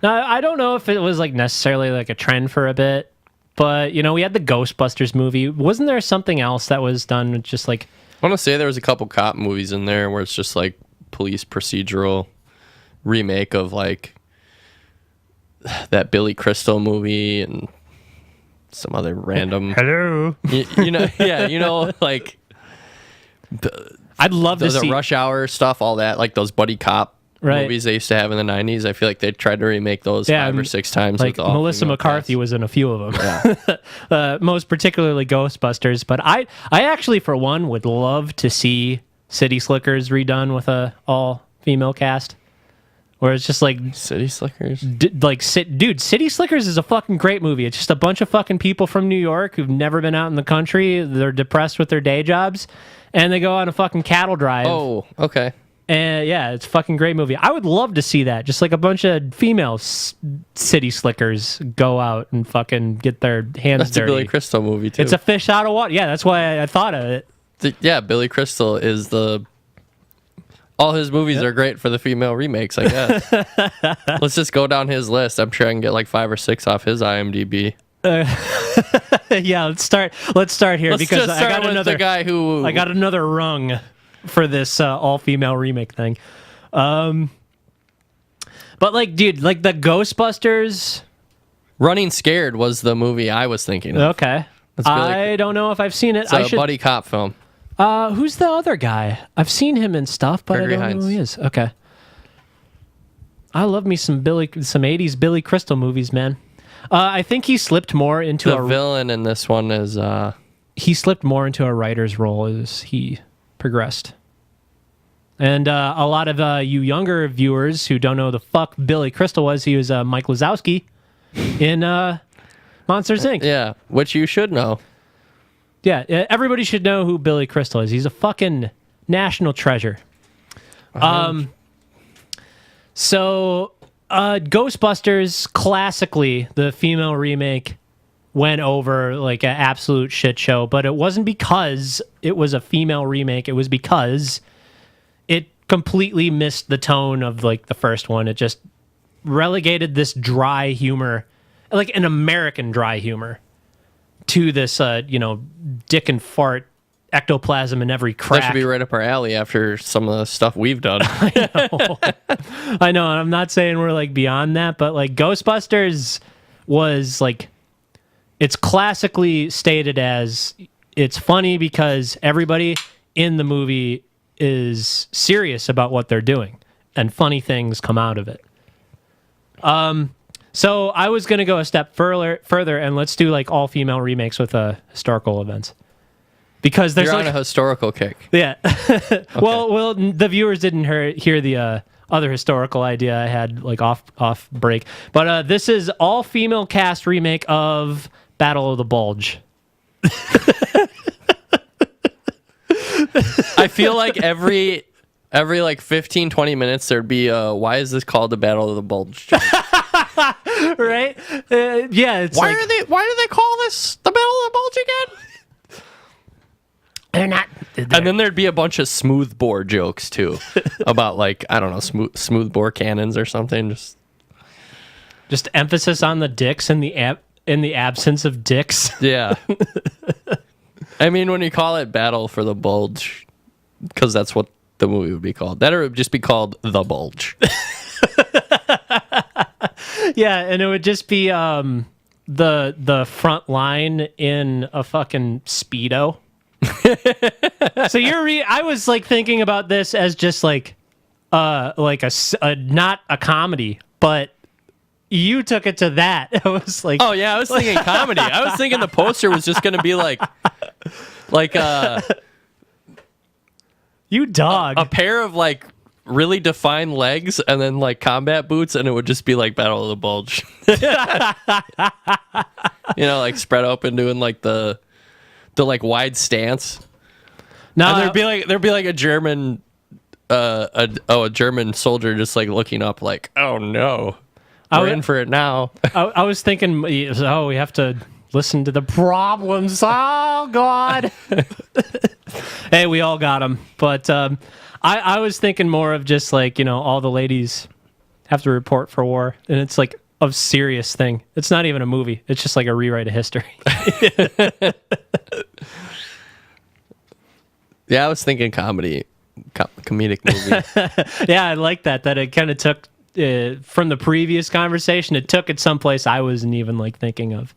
now I don't know if it was like necessarily like a trend for a bit, but you know, we had the Ghostbusters movie. Wasn't there something else that was done with just like, I want to say there was a couple cop movies in there where it's just like police procedural remake of like that Billy Crystal movie and some other random hello, you know, yeah, you know, like I'd love to the see Rush Hour stuff, all that, like those buddy cop Right. movies they used to have in the 90s. I feel like they tried to remake those 5 or 6 times. Like with all Melissa female McCarthy cast. was in a few of them. Yeah. Most particularly Ghostbusters. But I actually, for one, would love to see City Slickers redone with a all-female cast. Where it's just like... City Slickers? Dude, City Slickers is a fucking great movie. It's just a bunch of fucking people from New York who've never been out in the country. They're depressed with their day jobs. And they go on a fucking cattle drive. Oh, okay. And yeah, it's a fucking great movie. I would love to see that. Just like a bunch of female city slickers go out and fucking get their hands That's dirty. a Billy Crystal movie, too. It's a fish out of water. Yeah, that's why I thought of it. Yeah, Billy Crystal is the... All his movies are great for the female remakes, I guess. Let's just go down his list. I'm sure I can get like 5 or 6 off his IMDb. Yeah, let's start here Let's because just start I got with another the guy who... I got another rung for this all-female remake thing. But like, dude, like the Ghostbusters. Running Scared was the movie I was thinking of. Okay, That's Billy- I don't know if I've seen it. It's I a should. buddy cop film. Who's the other guy? I've seen him in stuff, but Gregory I don't Hines. know who he is. Okay. I love me some 80s Billy Crystal movies, man. I think he slipped more into The villain in this one is... he slipped more into a writer's role as he progressed. And a lot of you younger viewers who don't know the fuck Billy Crystal was, he was Mike Wazowski in Monsters, Inc. Yeah, which you should know. Yeah, everybody should know who Billy Crystal is. He's a fucking national treasure. So Ghostbusters, classically, the female remake went over like an absolute shit show, but it wasn't because it was a female remake. It was because it completely missed the tone of like the first one. It just relegated this dry humor, like an American dry humor, to this, dick and fart ectoplasm in every crack. That should be right up our alley after some of the stuff we've done. I know, and I'm not saying we're like beyond that, but like Ghostbusters was like, it's classically stated as it's funny because everybody in the movie is serious about what they're doing, and funny things come out of it. So I was going to go a step further, and let's do like all female remakes with historical events. Because there's You're like on a historical kick. Yeah. Well, the viewers didn't hear the other historical idea I had like off break. But this is all female cast remake of Battle of the Bulge. I feel like every like 15, 20 minutes there'd be why is this called the Battle of the Bulge joke? Right? Yeah. It's Why do they call this the Battle of the Bulge again? They're not. And then there'd be a bunch of smooth bore jokes too, about like I don't know smooth bore cannons or something. Just emphasis on the dicks and in the absence of dicks. Yeah. I mean, when you call it Battle for the Bulge, because that's what the movie would be called. That or it would just be called The Bulge. Yeah, and it would just be the front line in a fucking Speedo. So I was like thinking about this as just like a not a comedy, but you took it to that. I was like, oh yeah, I was thinking comedy. I was thinking the poster was just gonna be like you dog, a pair of like really defined legs and then like combat boots, and it would just be like Battle of the Bulge. Like spread open doing like the like wide stance. No, and there'd be like a German a German soldier just like looking up like, oh no, we're in for it now. I was thinking, we have to listen to the problems. Oh God. Hey, we all got them, but I was thinking more of just like all the ladies have to report for war, and it's like a serious thing. It's not even a movie. It's just like a rewrite of history. Yeah, I was thinking comedic movie. Yeah, I like that it kind of took from the previous conversation. It took it someplace I wasn't even like thinking of.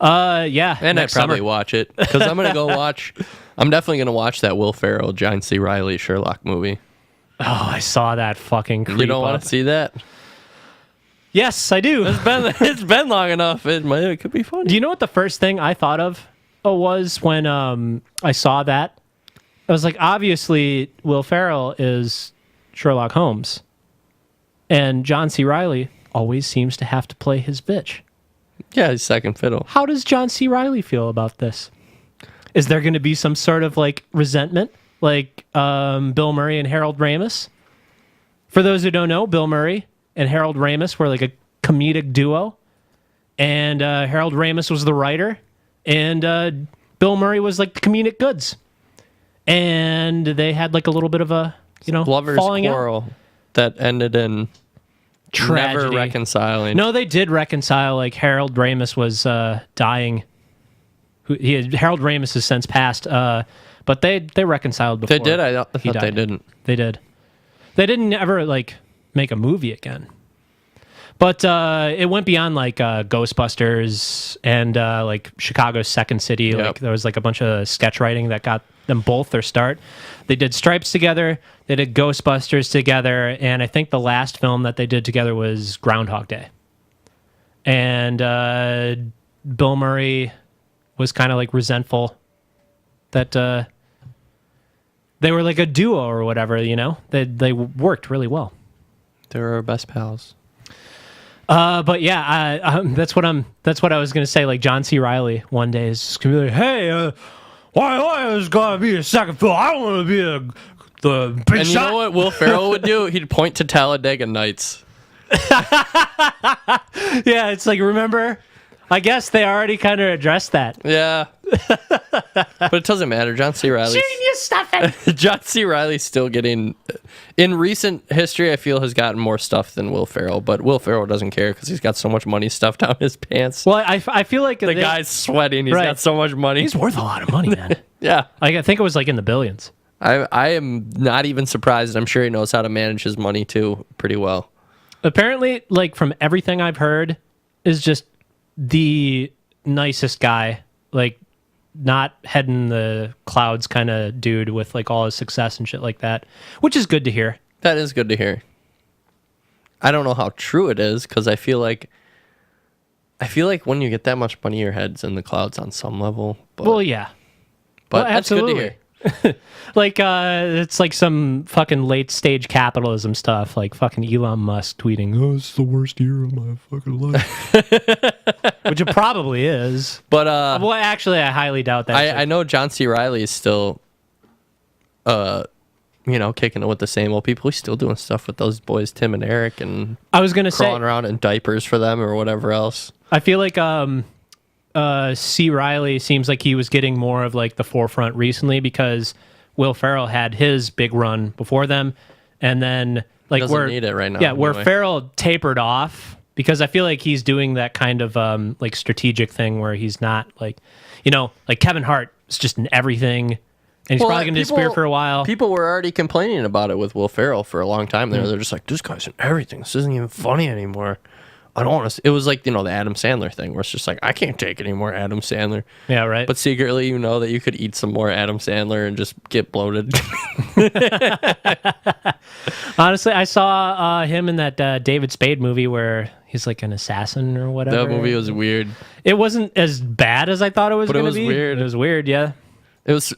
Yeah, and I'd probably watch it because I'm definitely gonna watch that Will Ferrell, John C. Reilly Sherlock movie. Oh, I saw that fucking creep. You don't want to see that? Yes, I do. It's been long enough. It could be fun. Do you know what the first thing I thought of was when I saw that? I was like, obviously, Will Ferrell is Sherlock Holmes, and John C. Reilly always seems to have to play his bitch. Yeah, he's second fiddle. How does John C. Reilly feel about this? Is there going to be some sort of like resentment, like Bill Murray and Harold Ramis? For those who don't know, Bill Murray and Harold Ramis were like a comedic duo, and Harold Ramis was the writer, and Bill Murray was like the comedic goods, and they had like a little bit of a lovers' falling quarrel that ended in tragedy. Never reconciling. No, they did reconcile. Like Harold Ramis was dying. Harold Ramis has since passed, but they reconciled before. They did. I thought he they died. didn't. They did. They didn't ever like make a movie again. But it went beyond like Ghostbusters and like Chicago's Second City. Yep. Like there was like a bunch of sketch writing that got them both their start. They did Stripes together. They did Ghostbusters together, and I think the last film that they did together was Groundhog Day. And Bill Murray was kind of like resentful that they were like a duo or whatever. They worked really well. They were our best pals. But yeah, that's what I was gonna say. Like John C. Reilly one day is just gonna be like, "Hey, why is gonna be a second film? I don't want to be the big And shot." you know what Will Ferrell would do? He'd point to Talladega Nights Yeah, it's like, remember? I guess they already kind of addressed that. Yeah. But it doesn't matter. John C. Reilly. Genius stuff. John C. Reilly's still getting, in recent history, I feel has gotten more stuff than Will Ferrell, but Will Ferrell doesn't care because he's got so much money stuffed down his pants. Well, I feel like The guy's sweating. He's got so much money. He's worth a lot of money, man. Yeah. I think it was like in the billions. I am not even surprised. I'm sure he knows how to manage his money too pretty well. Apparently, like from everything I've heard, is just the nicest guy. Like, not head in the clouds kind of dude with like all his success and shit like that, which is good to hear. That is good to hear. I don't know how true it is because I feel like when you get that much money, your head's in the clouds on some level. But, Well, yeah. but well, that's good to absolutely. hear. Like, it's like some fucking late stage capitalism stuff, like fucking Elon Musk tweeting, "Oh, it's the worst year of my fucking life," which it probably is. But Well, actually, I highly doubt that. I know John C. Reilly is still, kicking it with the same old people. He's still doing stuff with those boys, Tim and Eric, and I was gonna say, crawling around in diapers for them or whatever else. I feel like C. Riley seems like he was getting more of like the forefront recently because Will Ferrell had his big run before them, and then like Doesn't need it right now. Yeah, where anyway. Ferrell tapered off because I feel like he's doing that kind of like strategic thing where he's not like, like Kevin Hart is just in everything, and he's probably gonna disappear for a while. People were already complaining about it with Will Ferrell for a long time there. They're just like, this guy's in everything. This isn't even funny anymore. I don't want to. It was like, the Adam Sandler thing where it's just like, I can't take any more Adam Sandler. Yeah, right. But secretly, that you could eat some more Adam Sandler and just get bloated. Honestly, I saw him in that David Spade movie where he's like an assassin or whatever. That movie was weird. It wasn't as bad as I thought it was going to be. But it was weird. It was weird, yeah.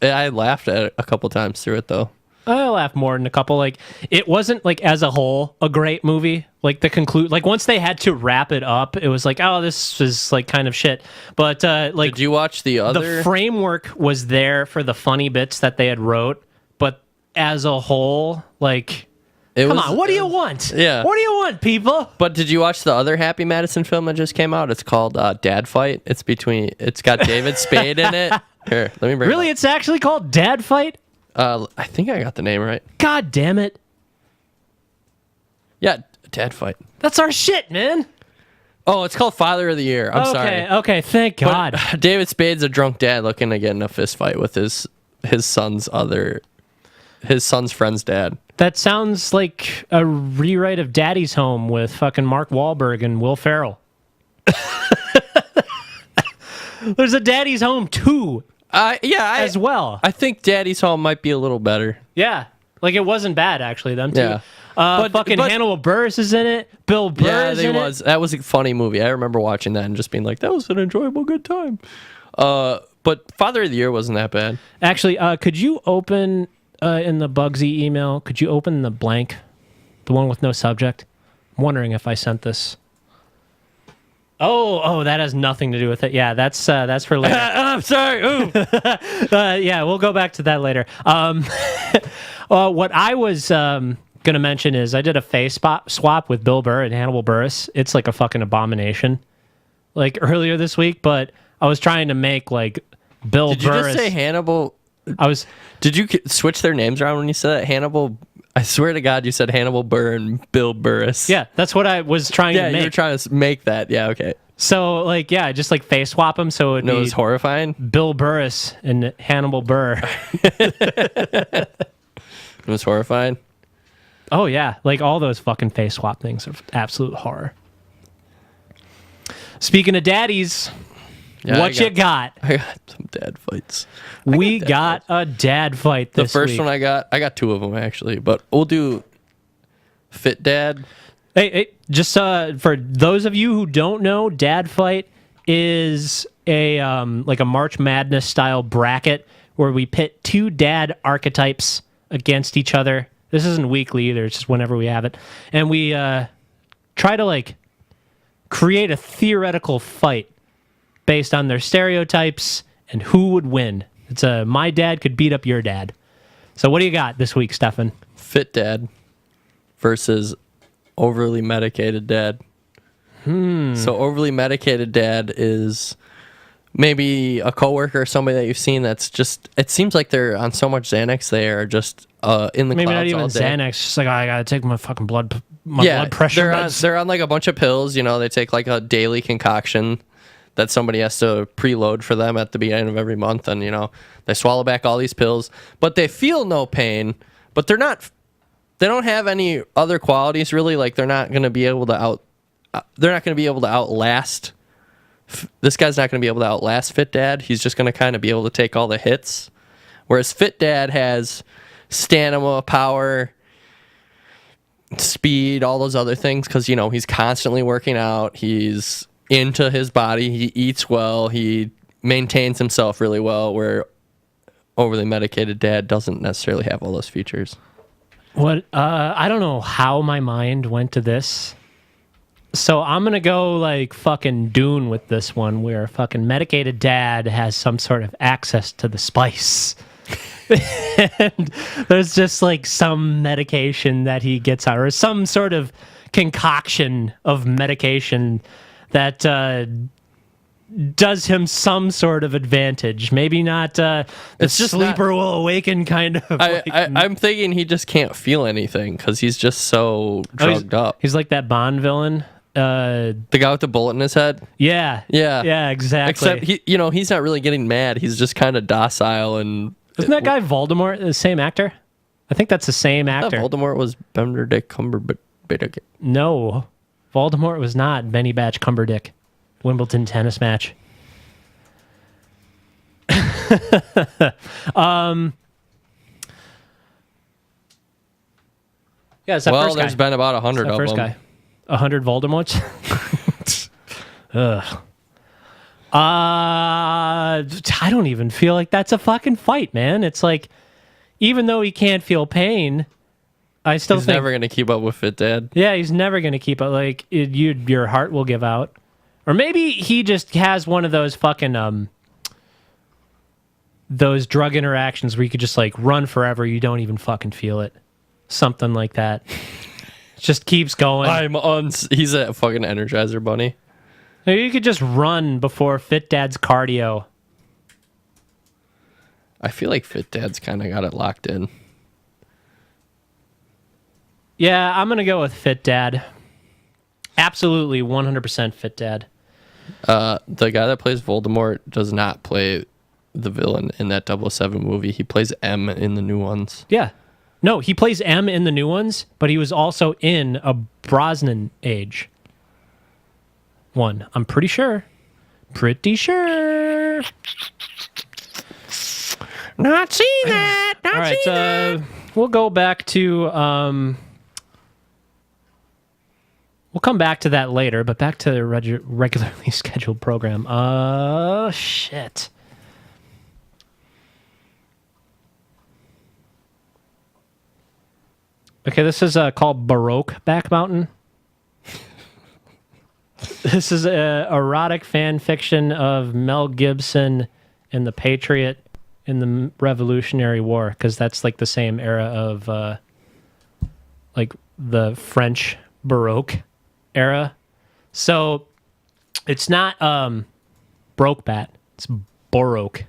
I laughed at it a couple times through it, though. I laughed more than a couple. Like, it wasn't like as a whole a great movie. Like like once they had to wrap it up, it was like, oh, this is like kind of shit. But like, Did you watch the other? the framework was there for the funny bits that they had wrote, but as a whole, like, come on, what do you want? Yeah. What do you want, people? But did you watch the other Happy Madison film that just came out? It's called Dad Fight. It's got David Spade in it. Here, let me bring Really, it it's actually called Dad Fight? up. I think I got the name right. God damn it. Yeah, Dad Fight. That's our shit, man. Oh, it's called Father of the Year. I'm sorry. Okay, thank God. But David Spade's a drunk dad looking to get in a fist fight with his son's friend's dad. That sounds like a rewrite of Daddy's Home with fucking Mark Wahlberg and Will Ferrell. There's a Daddy's Home 2 as well. I think Daddy's Home might be a little better. Yeah. Like, it wasn't bad, actually, them two. Yeah. But Hannibal Buress is in it. Bill Burr is in it. That was a funny movie. I remember watching that and just being like, that was an enjoyable, good time. But Father of the Year wasn't that bad. Actually, could you open, in the Bugsy email, could you open the blank? The one with no subject? I'm wondering if I sent this. Oh, that has nothing to do with it. Yeah, that's for later. I'm sorry. Ooh. Yeah, we'll go back to that later. What I was going to mention is I did a face swap with Bill Burr and Hannibal Buress. It's like a fucking abomination. Like earlier this week, but I was trying to make like Bill Buress. Did you just say Hannibal? Did you switch their names around when you said that? Hannibal? I swear to God, you said Hannibal Burr and Bill Buress. Yeah, that's what I was trying to make. Yeah, you were trying to make that. Yeah, okay. So, like, yeah, just like face swap them so it was horrifying. Bill Buress and Hannibal Burr. It was horrifying. Oh, yeah. Like, all those fucking face swap things are absolute horror. Speaking of daddies, yeah, what you got? I got some dad fights. We got a dad fight this week. The first one I got two of them, actually. But we'll do Fit Dad. Hey, just for those of you who don't know, Dad Fight is a like a March Madness style bracket where we pit two dad archetypes against each other. This isn't weekly either; it's just whenever we have it, and we try to like create a theoretical fight based on their stereotypes and who would win. It's my dad could beat up your dad. So what do you got this week, Stefan? Fit Dad versus overly medicated dad. So overly medicated dad is maybe a coworker or somebody that you've seen that's just, it seems like they're on so much Xanax they are just in the Maybe clouds not even all day. Xanax. Just like, oh, I gotta take my fucking blood pressure they're meds. they're on like a bunch of pills. They take like a daily concoction that somebody has to preload for them at the beginning of every month, and they swallow back all these pills, but they feel no pain, but they don't have any other qualities really. Like they're not going to be able to outlast. This guy's not going to be able to outlast Fit Dad. He's just going to kind of be able to take all the hits, whereas Fit Dad has stamina, power, speed, all those other things, because he's constantly working out. He's into his body. He eats well. He maintains himself really well, where overly medicated dad doesn't necessarily have all those features. What? I don't know how my mind went to this. So I'm gonna go like fucking Dune with this one, where a fucking medicated dad has some sort of access to the spice. And there's just like some medication that he gets out, or some sort of concoction of medication that does him some sort of advantage. Maybe not the It's just sleeper will awaken kind of. I'm thinking he just can't feel anything because he's just so drugged up. He's like that Bond villain. The guy with the bullet in his head? Yeah, exactly. Except he's not really getting mad. He's just kind of docile and... Isn't that guy Voldemort the same actor? I think that's the same I thought actor. Voldemort was Benedict Cumberbatch. No, Voldemort was not Benny Batch Cumberdick. Wimbledon tennis match. Yeah, it's that Well, first there's guy. been about 100 That of first them. guy. 100 Voldemorts? Ugh. I don't even feel like that's a fucking fight, man. It's like, even though he can't feel pain, I still He's think... never going to keep up with Fit Dad. Yeah, he's never going to keep it. Like, your heart will give out. Or maybe he just has one of those fucking, those drug interactions where you could just, like, run forever. You don't even fucking feel it. Something like that. Just keeps going. He's a fucking Energizer Bunny. Maybe you could just run before Fit Dad's cardio. I feel like Fit Dad's kind of got it locked in. Yeah, I'm going to go with Fit Dad. Absolutely 100% Fit Dad. The guy that plays Voldemort does not play the villain in that 007 movie. He plays M in the new ones. Yeah. No, he plays M in the new ones, but he was also in a Brosnan age one. I'm pretty sure. Pretty sure. Not seen that. Not All right, seen that. we'll go back to... we'll come back to that later, but back to the regularly scheduled program. Shit. Okay, this is called Baroque Back Mountain. This is a erotic fan fiction of Mel Gibson and the Patriot in the Revolutionary War, because that's like the same era of like the French Baroque era. So it's not Brokebat, it's Baroque.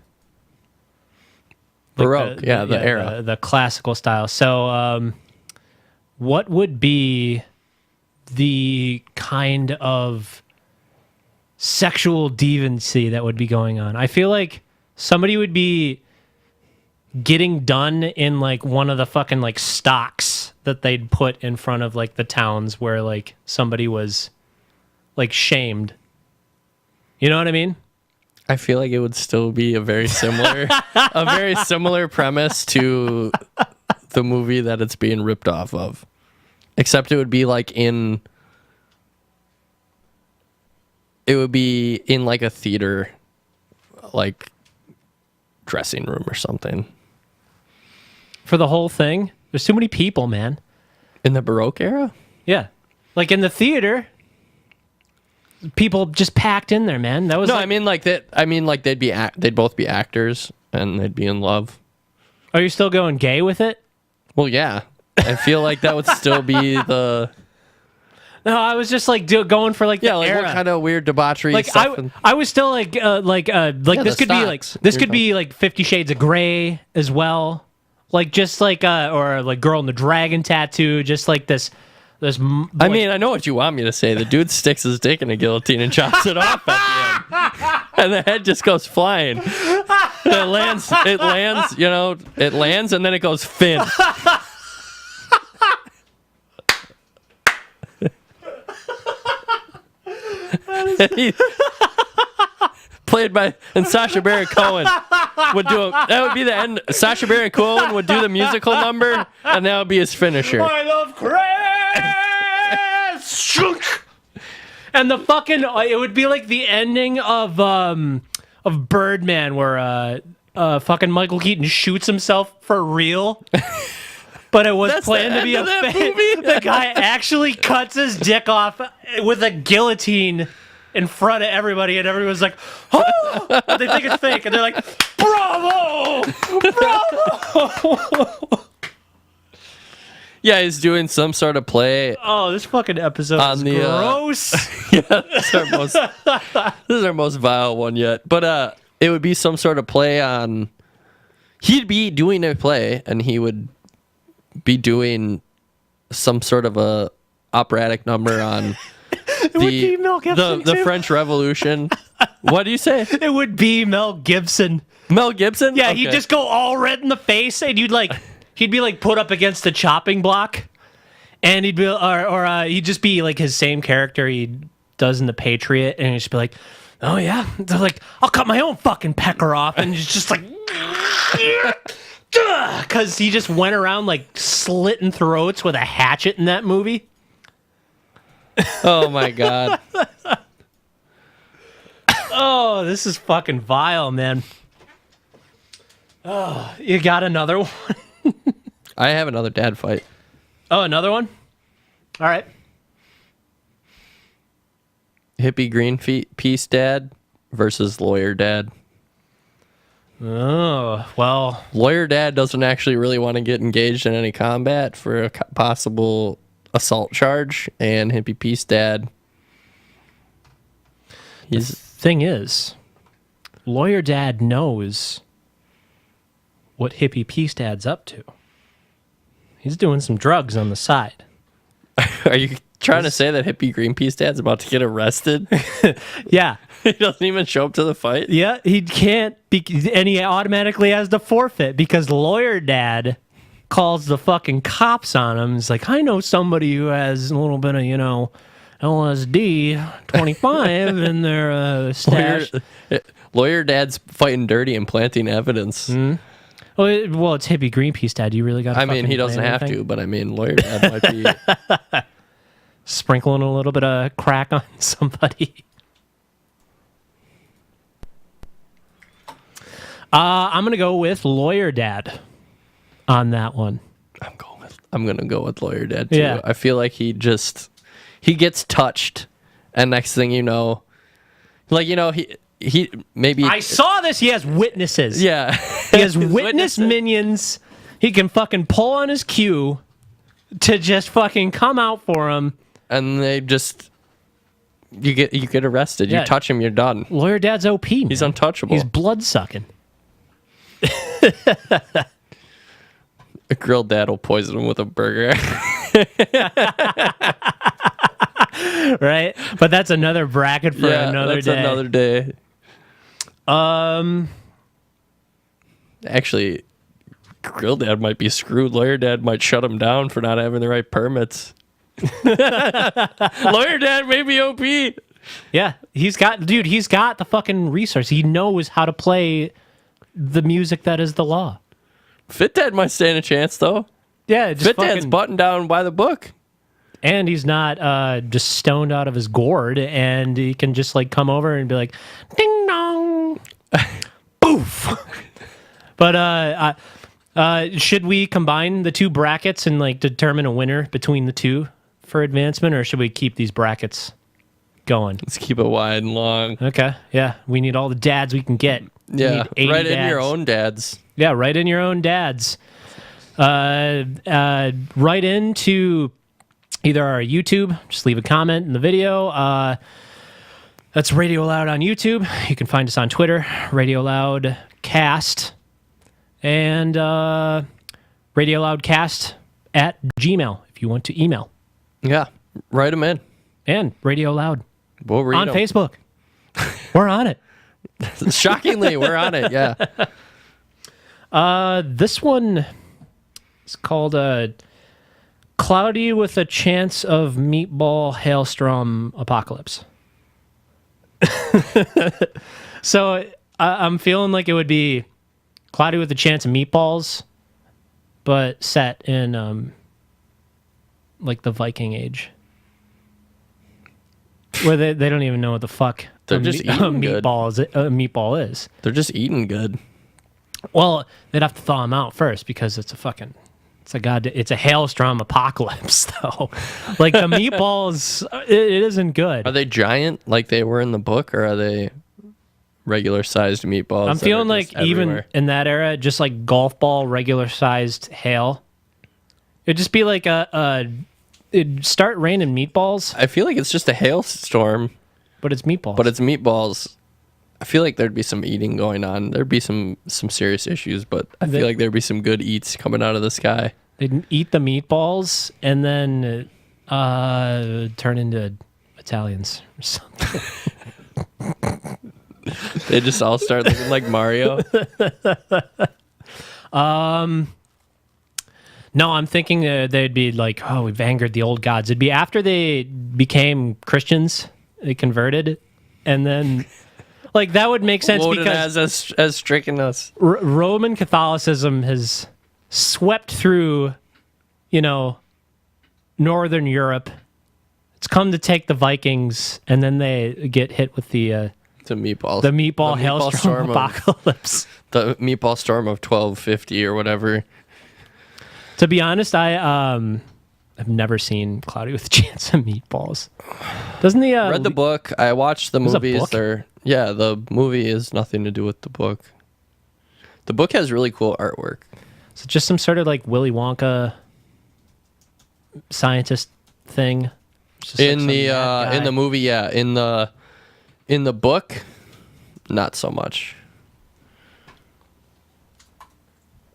Baroque, the era. The classical style. So what would be the kind of sexual deviancy that would be going on? I feel like somebody would be getting done in like one of the fucking like stocks that they'd put in front of like the towns where like somebody was like shamed. You know what I mean? I feel like it would still be a very similar premise to the movie that it's being ripped off of. Except it would be like it would be in like a theater, like dressing room or something. For the whole thing? There's too many people, man. In the Baroque era? Yeah. Like in the theater, people just packed in there, man. That was No, like, I mean like that. I mean like they'd both be actors and they'd be in love. Are you still going gay with it? Well, yeah. I feel like that would still be the... No, I was just like going for like the like era. what kind of weird debauchery Like stuff? I was still like this could be like stocks. this could be like 50 Shades of Grey as well. Like just like or like Girl in the Dragon Tattoo, just like this. I mean, I know what you want me to say. The dude sticks his dick in a guillotine and chops it off at the end, and the head just goes flying. It lands, and then it goes Finn. Played by Sacha Baron Cohen would do that would be the end. Sacha Baron Cohen would do the musical number, and that would be his finisher. I love Chris. And the fucking it would be like the ending of Birdman, where fucking Michael Keaton shoots himself for real. But it was planned to be a fake. The guy actually cuts his dick off with a guillotine in front of everybody, and everyone's like, "Oh!" They think it's fake, and they're like, "Bravo, bravo!" Yeah, he's doing some sort of play. Oh, this fucking episode is gross. Yeah, this is our most vile one yet. But it would be some sort of play on. He'd be doing a play, and he would be doing some sort of a operatic number on the French Revolution. What do you say? It would be Mel Gibson. Mel Gibson? Yeah, Okay. he'd just go all red in the face, and he'd be like put up against the chopping block, and he'd be he'd just be like his same character he does in The Patriot, and he'd just be like, "Oh yeah," they're like, "I'll cut my own fucking pecker off," and he's just like, because he just went around like slitting throats with a hatchet in that movie. Oh my god. Oh, this is fucking vile, man. Oh, you got another one? I have another dad fight. Oh, another one? All right. Hippie Greenpeace dad versus lawyer dad. Oh, well. Lawyer dad doesn't actually really want to get engaged in any combat for a possible assault charge, and hippie peace dad, Thing is, lawyer dad knows what hippie peace dad's up to. He's doing some drugs on the side. Are you trying to say that hippie Greenpeace dad's about to get arrested? Yeah. He doesn't even show up to the fight? Yeah, he can't, and he automatically has to forfeit because lawyer dad calls the fucking cops on him. He's like, I know somebody who has a little bit of, LSD 25 in their stash. Lawyer dad's fighting dirty and planting evidence. Mm-hmm. Well, it's hippie Greenpeace dad. You really got to I mean, he doesn't have to, but I mean, lawyer dad might be sprinkling a little bit of crack on somebody. I'm going to go with lawyer dad on that one. I'm gonna go with lawyer dad too. Yeah. I feel like he gets touched, and next thing you know, he maybe I saw this. He has witnesses. Yeah, He has witness minions. He can fucking pull on his cue to just fucking come out for him. And they just you get arrested. Yeah. You touch him, you're done. Lawyer dad's OP. Man. He's untouchable. He's blood sucking. A grilled dad will poison him with a burger. Right? But that's another bracket for another day. Another day. Actually, grilled dad might be screwed. Lawyer dad might shut him down for not having the right permits. Lawyer dad may be OP. Yeah, he's got the fucking resource. He knows how to play the music that is the law. Fit dad might stand a chance though. Yeah, just Fit dad's buttoned down by the book. And he's not just stoned out of his gourd, and he can just like come over and be like, ding dong, boof. But should we combine the two brackets and like determine a winner between the two for advancement, or should we keep these brackets going? Let's keep it wide and long. Okay, yeah, we need all the dads we can get. We Yeah, need 80 right in dads. your own dads. Yeah, right in your own dads. Right into either our YouTube, just leave a comment in the video. That's Radio Loud on YouTube. You can find us on Twitter, RadioLOUD Cast, and RadioLOUD Cast at Gmail if you want to email. Yeah, write them in. And Radio Loud We'll read on 'em. Facebook. We're on it. Shockingly, we're on it. Yeah. This one is called Cloudy with a Chance of Meatball Hailstorm Apocalypse. So I'm feeling like it would be Cloudy with a Chance of Meatballs, but set in like the Viking Age. Where they don't even know what the fuck They're just eating good. meatball is. They're just eating good. Well, they'd have to thaw them out first because it's a hailstorm apocalypse though. Like the meatballs, it isn't good. Are they giant like they were in the book, or are they regular sized meatballs? I'm that feeling are like just even everywhere? in that era, just like golf ball regular sized hail. It'd just be like it'd start raining meatballs, I feel like it's just a hailstorm, but it's meatballs. but it's meatballs. I feel like there'd be some eating going on. There'd be some serious issues, but I feel like there'd be some good eats coming out of the sky. They'd eat the meatballs and then turn into Italians or something. They just all start looking like Mario. No, I'm thinking they'd be like, oh, we've angered the old gods. It'd be after they became Christians, they converted, and then, like, that would make sense Woden because has stricken us. Roman Catholicism has swept through, Northern Europe. It's come to take the Vikings, and then they get hit with the Meatballs. the meatball hailstorm storm apocalypse. The meatball storm of 1250 or whatever. To be honest, I've never seen Cloudy with a Chance of Meatballs. Doesn't the Read the book. I watched the There's a movies. book? The movie has nothing to do with the book. The book has really cool artwork. Is it just some sort of like Willy Wonka scientist thing? It's just like In some the mad in guy. the movie, yeah. In the book, not so much.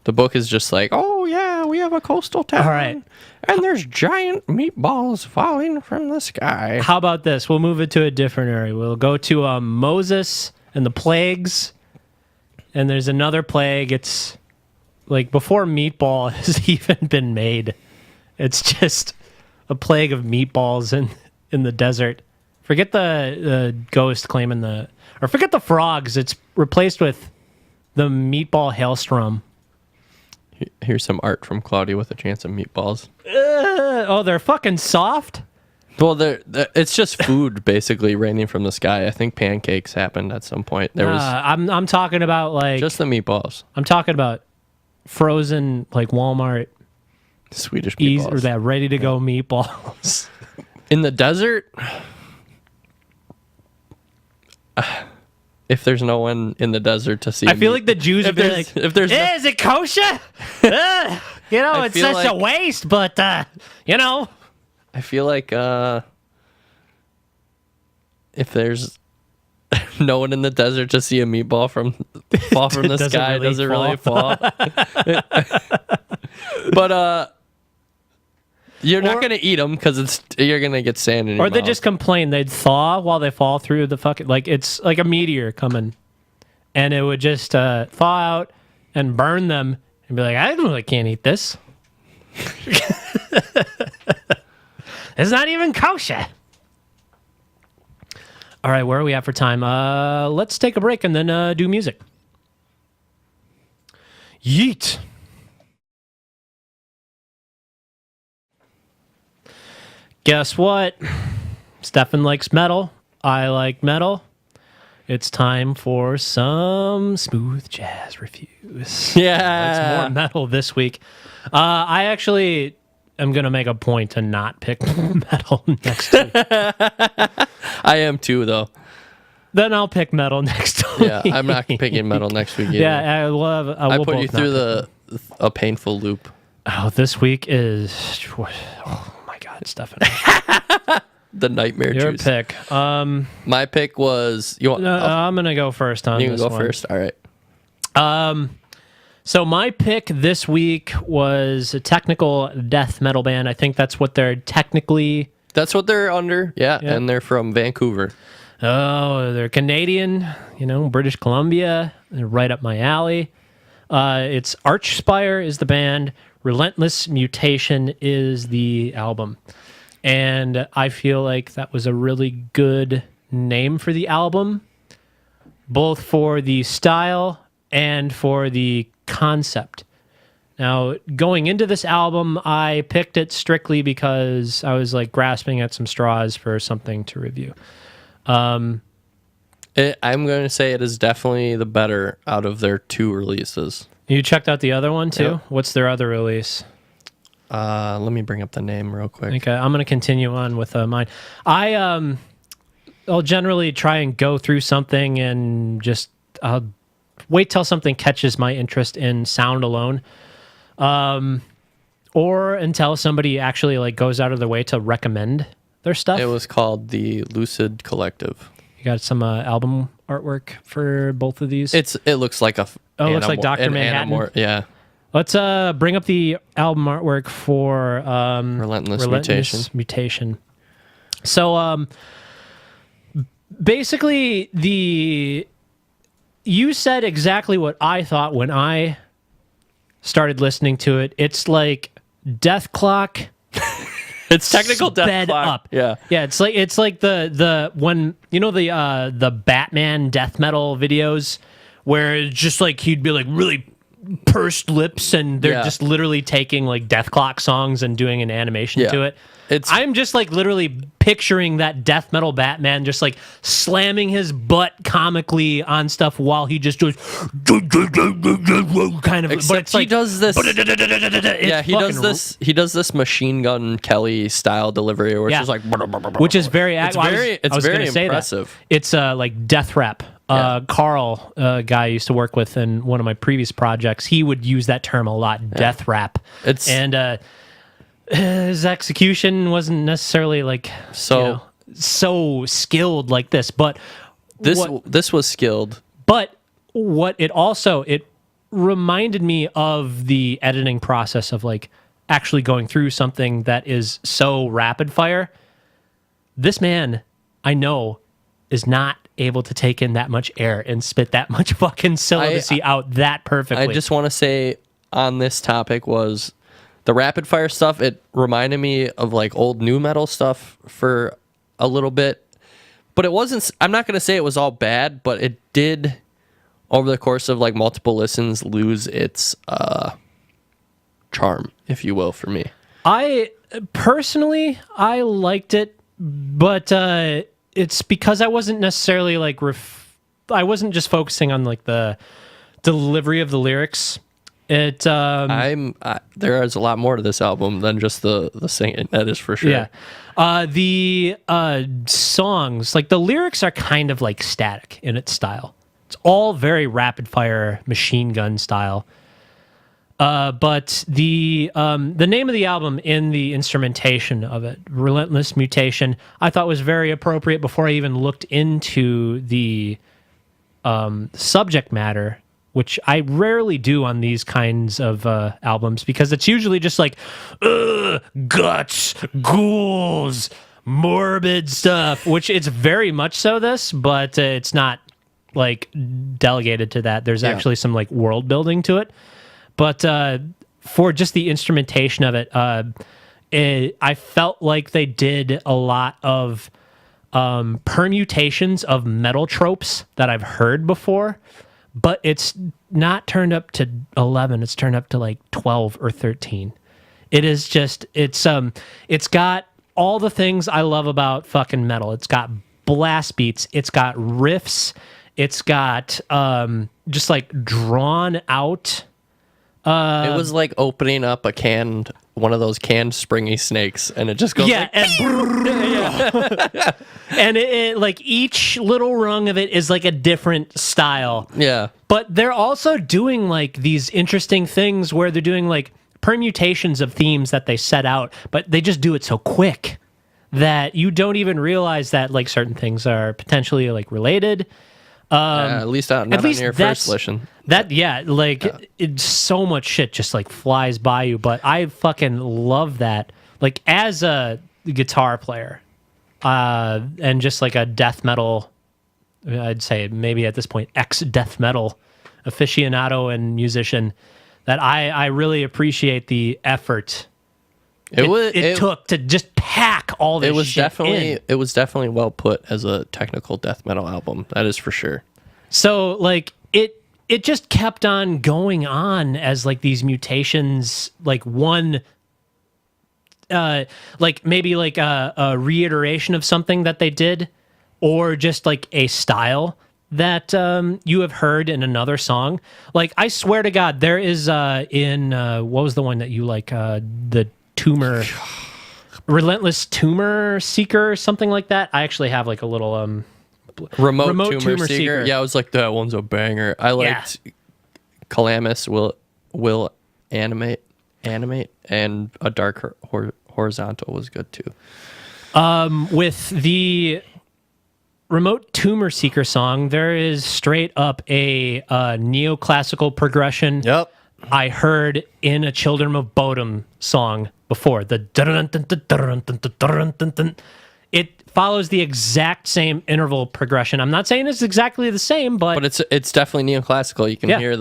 The book is just like, oh yeah, we have a coastal town. All right. And there's giant meatballs falling from the sky. How about this? We'll move it to a different area. We'll go to Moses and the plagues. And there's another plague. It's like before meatball has even been made. It's just a plague of meatballs in the desert. Forget the ghost claiming or forget the frogs. It's replaced with the meatball hailstorm. Here's some art from Cloudy with a Chance of Meatballs. Oh, they're fucking soft? Well, it's just food basically raining from the sky. I think pancakes happened at some point. There was I'm talking about like just the meatballs, I'm talking about frozen like Walmart Swedish easy meatballs. or that ready to go meatballs. In the desert, if there's no one in the desert to see, I feel like the Jews would be like, if there's no- is it kosher? It's feel such a like- waste, but I feel like if there's no one in the desert to see a meatball fall from the Doesn't sky, really does it really fall? But you're not gonna eat them because you're gonna get sand in your or they mouth. just complain they'd thaw while they fall through the fucking like it's like a meteor coming, and it would just thaw out and burn them and be like, I really can't eat this. It's not even kosher. All right, where are we at for time? Let's take a break and then do music. Yeet. Guess what? Stefan likes metal. I like metal. It's time for some smooth jazz reviews. Yeah. It's more metal this week. I actually am going to make a point to not pick metal next week. I am too, though. Then I'll pick metal next week. Yeah, I'm not picking metal next week either. Yeah, I put you through a painful loop. Oh, this week is... Oh, my God. that, Stefano. The nightmare Your juice. pick. My pick was you want. I'm gonna go first on you this can go one. first. All right. So my pick this week was a technical death metal band. I think that's what they're technically. That's what they're under. Yeah, and they're from Vancouver. Oh, they're Canadian. British Columbia. They're right up my alley. It's Archspire is the band. Relentless Mutation is the album. And I feel like that was a really good name for the album, both for the style and for the concept. Now, going into this album, I picked it strictly because I was like grasping at some straws for something to review. I'm going to say it is definitely the better out of their 2 releases. You checked out the other one too? Yep. What's their other release? Let me bring up the name real quick. Okay, I'm going to continue on with mine. I'll generally try and go through something and just wait till something catches my interest in sound alone, or until somebody actually like goes out of their way to recommend their stuff. It was called the Lucid Collective. You got some album artwork for both of these? It looks like a. Oh, it looks like Dr. Manhattan. Yeah. Let's bring up the album artwork for Relentless Mutation. So basically, you said exactly what I thought when I started listening to it. It's like Death Clock. It's technical Death sped Clock. up. Yeah. Yeah, it's like the when the Batman death metal videos where it's just like he'd be like really pursed lips and they're just literally taking like Death Clock songs and doing an animation to it. I'm just like literally picturing that death metal Batman just like slamming his butt comically on stuff while he just goes kind of. Except but it's he like does this. Yeah, he does this. He does this Machine Gun Kelly style delivery, where it's just like. Which is very. It's very impressive. It's like death rap. Carl, guy I used to work with in one of my previous projects, he would use that term a lot, death rap. And his execution wasn't necessarily like so skilled like this, but this was skilled. But what it reminded me of the editing process of like actually going through something that is so rapid fire. This man, I know, is not able to take in that much air and spit that much fucking syllabi out that perfectly. I just want to say on this topic was the rapid fire stuff. It reminded me of like old new metal stuff for a little bit, but it wasn't. I'm not going to say it was all bad, but it did over the course of like multiple listens lose its charm, if you will, for me. I personally liked it, but it's because I wasn't necessarily like I wasn't just focusing on like the delivery of the lyrics. It there is a lot more to this album than just the singing. That is for sure. Yeah, the songs, like the lyrics, are kind of like static in its style. It's all very rapid fire machine gun style. But the name of the album in the instrumentation of it, Relentless Mutation, I thought was very appropriate before I even looked into the subject matter, which I rarely do on these kinds of albums, because it's usually just like guts, ghouls, morbid stuff, which it's very much so this, but it's not like delegated to that. There's actually some like world building to it. But for just the instrumentation of it, I felt like they did a lot of permutations of metal tropes that I've heard before, but it's not turned up to 11. It's turned up to like 12 or 13. It is just, it's got all the things I love about fucking metal. It's got blast beats. It's got riffs. It's got just like drawn out. It was like opening up one of those canned springy snakes, and it just goes like, and it like each little rung of it is like a different style. Yeah. But they're also doing like these interesting things where they're doing like permutations of themes that they set out, but they just do it so quick that you don't even realize that like certain things are potentially like related. At least not on your first listen. It's so much shit just like flies by you, but I fucking love that. Like as a guitar player, and just like a death metal, I'd say maybe at this point ex-death metal aficionado and musician, that I really appreciate the effort it took to just pack all this shit in. It was definitely well put as a technical death metal album. That is for sure. So like it just kept on going on as like these mutations, like one like maybe like a reiteration of something that they did, or just like a style that you have heard in another song. Like I swear to God, there is in what was the one that you like, the tumor, Relentless Tumor Seeker or something like that. I actually have like a little remote tumor seeker. Yeah, I was like, that one's a banger. I liked Calamus will animate, and a dark horizontal was good too. With the Remote Tumor Seeker song, there is straight up a neoclassical progression. Yep. I heard in a Children of Bodom song before. The it follows the exact same interval progression. I'm not saying it's exactly the same, but it's definitely neoclassical. You can hear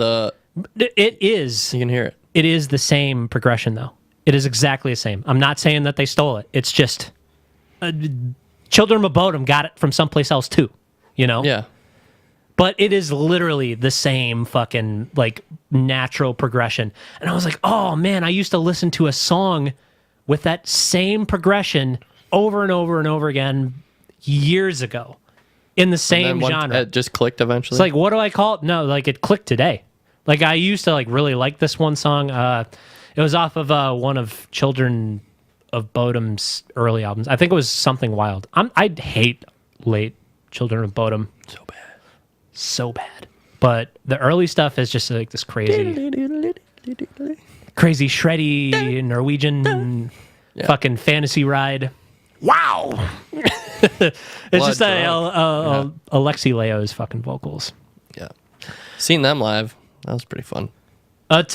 it is. You can hear it. It is the same progression though. It is exactly the same. I'm not saying that they stole it. It's just Children of Bodom got it from someplace else too, you know? Yeah. But it is literally the same fucking like natural progression. And I was like, oh man, I used to listen to a song with that same progression over and over and over again years ago in the same genre. It just clicked eventually. It's like, what do I call it? No, like it clicked today. Like I used to like really like this one song. It was off of one of Children of Bodom's early albums. I think it was Something Wild. I hate late Children of Bodom. So bad. But the early stuff is just like this crazy shreddy Norwegian fucking fantasy ride. Wow. It's just Alexi Leo's fucking vocals. Yeah. Seen them live. That was pretty fun. But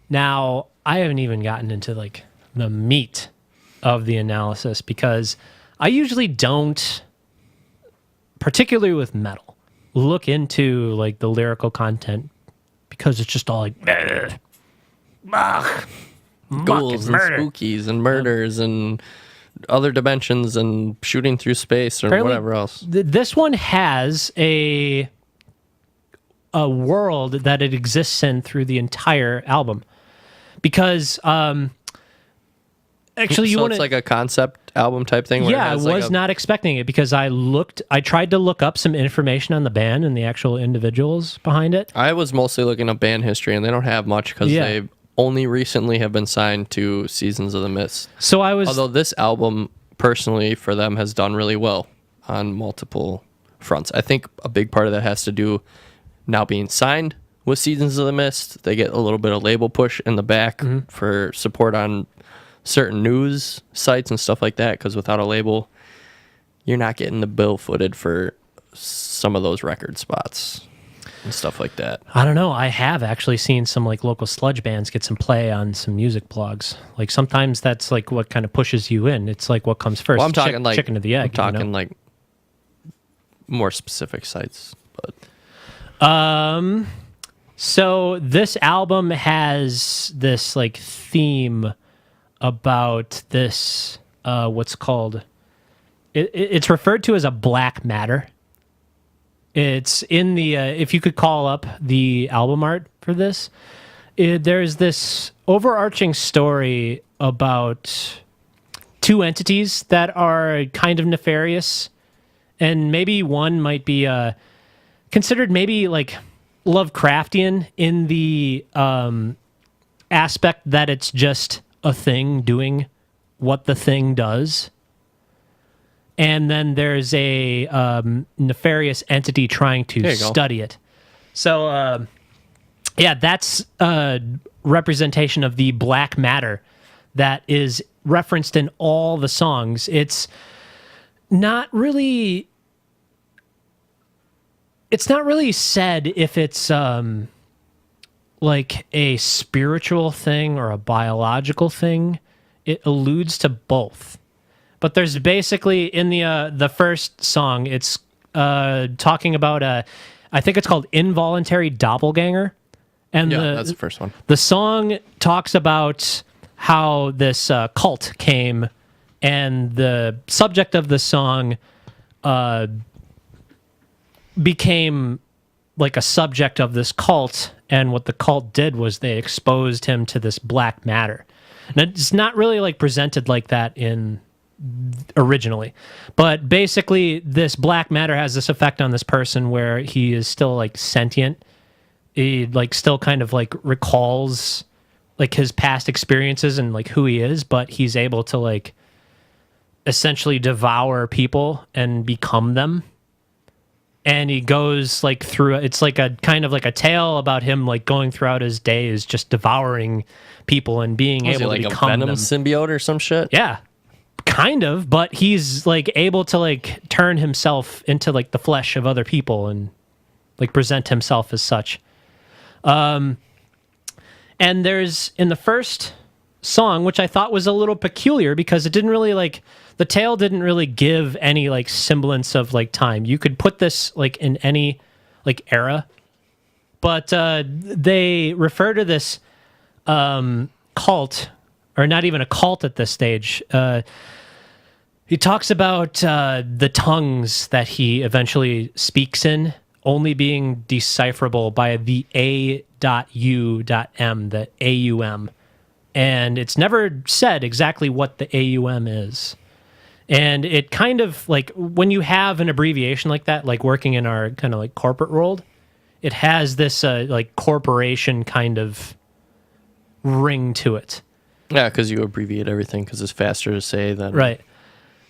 now I haven't even gotten into like the meat of the analysis, because I usually don't, particularly with metal, look into like the lyrical content, because it's just all like ghouls and spookies and murders and other dimensions and shooting through space or apparently, whatever else. This one has a world that it exists in through the entire album, because actually you want it's like a concept album type thing. Where I was not expecting it, because I tried to look up some information on the band and the actual individuals behind it. I was mostly looking up band history, and they don't have much because they only recently have been signed to Seasons of the Mist. So although this album personally for them has done really well on multiple fronts. I think a big part of that has to do now being signed with Seasons of the Mist. They get a little bit of label push in the back for support on certain news sites and stuff like that, because without a label, you're not getting the bill footed for some of those record spots and stuff like that. I don't know. I have actually seen some like local sludge bands get some play on some music blogs. Like sometimes that's like what kind of pushes you in. It's like what comes first. Well, I'm talking like chicken or the egg. I'm talking like more specific sites, but so this album has this like theme about this what's called it's referred to as a black matter. It's in the if you could call up the album art for this, there's this overarching story about two entities that are kind of nefarious, and maybe one might be considered maybe like Lovecraftian in the aspect that it's just a thing doing what the thing does. And then there's a nefarious entity trying to study it. So, that's representation of the black matter that is referenced in all the songs. It's not really said if it's like a spiritual thing or a biological thing. It alludes to both. But there's basically in the first song, it's talking about I think it's called Involuntary Doppelganger. And that's the first one. The song talks about how this cult came, and the subject of the song became like a subject of this cult, and what the cult did was they exposed him to this black matter. And it's not really like presented like that in originally, but basically this black matter has this effect on this person where he is still like sentient. He like still kind of like recalls like his past experiences and like who he is, but he's able to like essentially devour people and become them. And he goes like through, it's like a kind of like a tale about him like going throughout his days just devouring people and being able like to become a venom them. symbiote or some shit? Yeah, kind of, but he's like able to like turn himself into like the flesh of other people and like present himself as such. And there's in the first song, which I thought was a little peculiar because it didn't really like, the tale didn't really give any like semblance of like time. You could put this like in any like era, but they refer to this cult, or not even a cult at this stage. He talks about the tongues that he eventually speaks in only being decipherable by the A.U.M, the AUM. And it's never said exactly what the AUM is. And it kind of like when you have an abbreviation like that, like working in our kind of like corporate world, it has this like corporation kind of ring to it. Yeah, because you abbreviate everything because it's faster to say than... Right.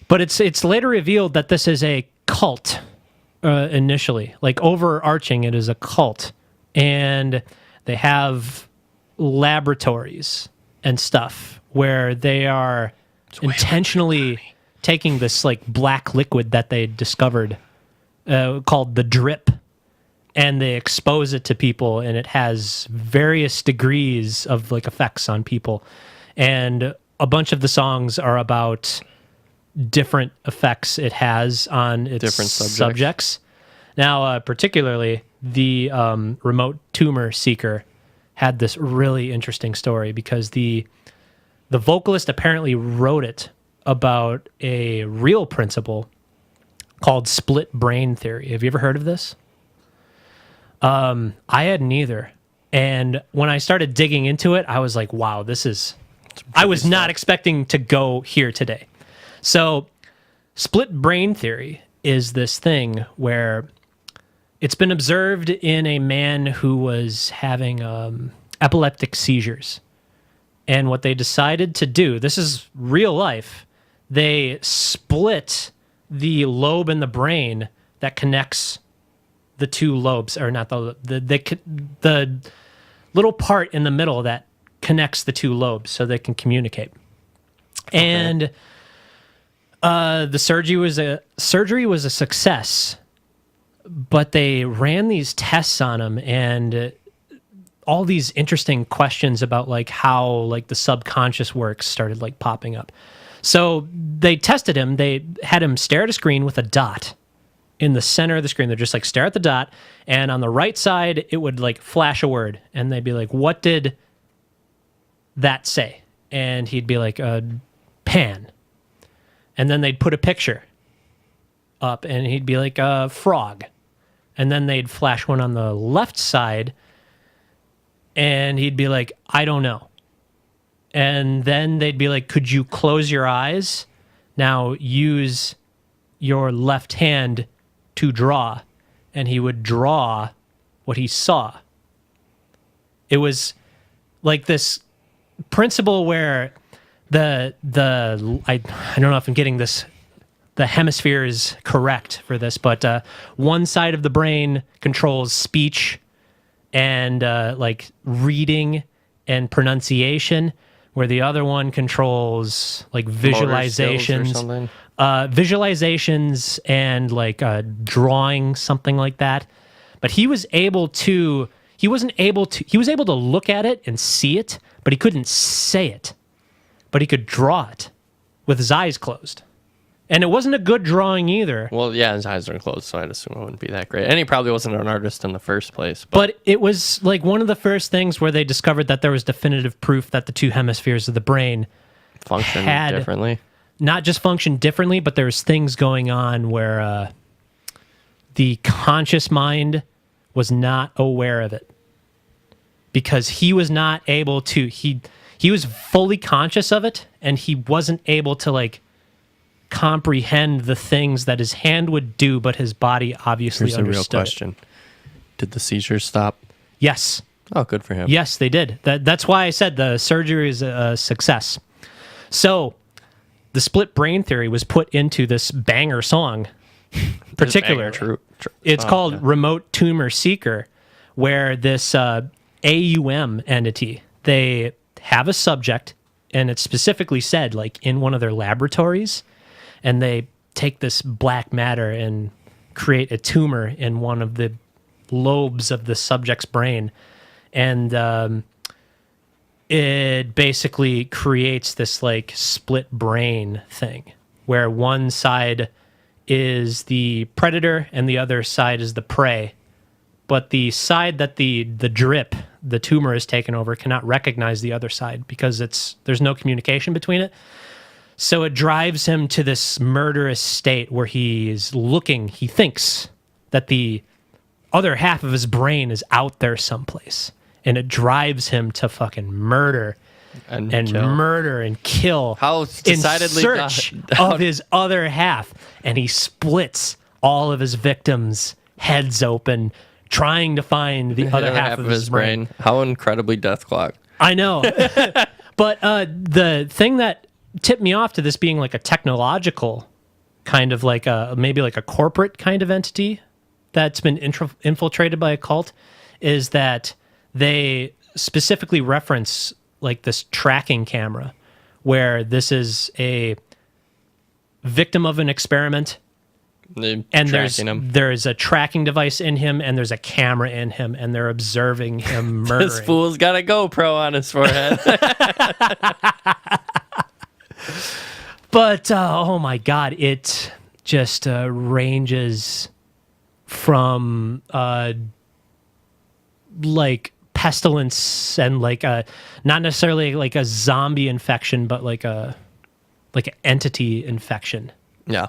But it's later revealed that this is a cult initially. Like overarching, it is a cult. And they have laboratories and stuff where they are intentionally taking this like black liquid that they discovered called the drip, and they expose it to people, and it has various degrees of like effects on people. And a bunch of the songs are about different effects it has on its different subjects. Now, particularly the remote tumor seeker had this really interesting story because the vocalist apparently wrote it about a real principle called split brain theory. Have you ever heard of this? I hadn't either. And when I started digging into it, I was like, wow, I was not expecting to go here today. So split brain theory is this thing where it's been observed in a man who was having epileptic seizures. And what they decided to do, this is real life, they split the lobe in the brain that connects the two lobes, or not the little part in the middle that connects the two lobes so they can communicate. Okay. And the surgery was a success, but they ran these tests on him, and all these interesting questions about like how like the subconscious works started like popping up. So they tested him. They had him stare at a screen with a dot in the center of the screen. They're just like stare at the dot, and on the right side it would like flash a word, and they'd be like, "What did that say?" And he'd be like, "Pan." And then they'd put a picture up, and he'd be like, "Frog." And then they'd flash one on the left side, and he'd be like, "I don't know." And then they'd be like, "Could you close your eyes? Now use your left hand to draw." And he would draw what he saw. It was like this principle where I don't know if I'm getting this, the hemisphere is correct for this, but one side of the brain controls speech and like reading and pronunciation, where the other one controls like visualizations, visualizations and like drawing, something like that. But he was able to look at it and see it, but he couldn't say it. But he could draw it with his eyes closed. And it wasn't a good drawing either. Well, yeah, his eyes are closed, so I'd assume it wouldn't be that great. And he probably wasn't an artist in the first place. But it was like one of the first things where they discovered that there was definitive proof that the two hemispheres of the brain function differently. Not just function differently, but there was things going on where the conscious mind was not aware of it. Because he was not able to... He was fully conscious of it, and he wasn't able to, like, comprehend the things that his hand would do, but his body obviously Here's understood. Here's a real question. Did the seizures stop? Yes. Oh, good for him. Yes, they did. That's why I said the surgery is a success. So, the split brain theory was put into this banger song, particularly. It's called Remote Tumor Seeker, where this AUM entity, they have a subject, and it's specifically said, like, in one of their laboratories, and they take this black matter and create a tumor in one of the lobes of the subject's brain. And it basically creates this, like, split brain thing, where one side is the predator and the other side is the prey. But the side that the tumor is taken over, cannot recognize the other side because there's no communication between it. So it drives him to this murderous state where he thinks that the other half of his brain is out there someplace. And it drives him to fucking murder and kill. How decidedly in search of his other half. And he splits all of his victims' heads open, trying to find the other half of his brain. How incredibly death clock. I know. But the thing that tipped me off to this being like a technological kind of like maybe like a corporate kind of entity that's been infiltrated by a cult is that they specifically reference like this tracking camera where this is a victim of an experiment. And there's a tracking device in him, and there's a camera in him, and they're observing him murdering. This fool's got a GoPro on his forehead. But, oh my God, it just ranges from, like, pestilence and, like, not necessarily like a zombie infection, but like an entity infection. Yeah.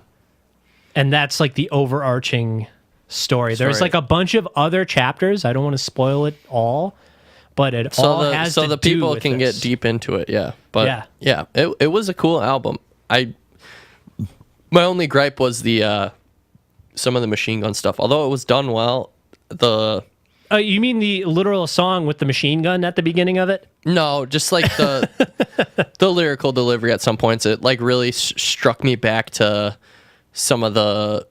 And that's like the overarching story. There's like a bunch of other chapters. I don't want to spoil it all, but it all has to do with so the people can get deep into it. Yeah, but yeah, it was a cool album. My only gripe was the some of the machine gun stuff. Although it was done well, you mean the literal song with the machine gun at the beginning of it? No, just like the lyrical delivery at some points. It like really struck me back to some of the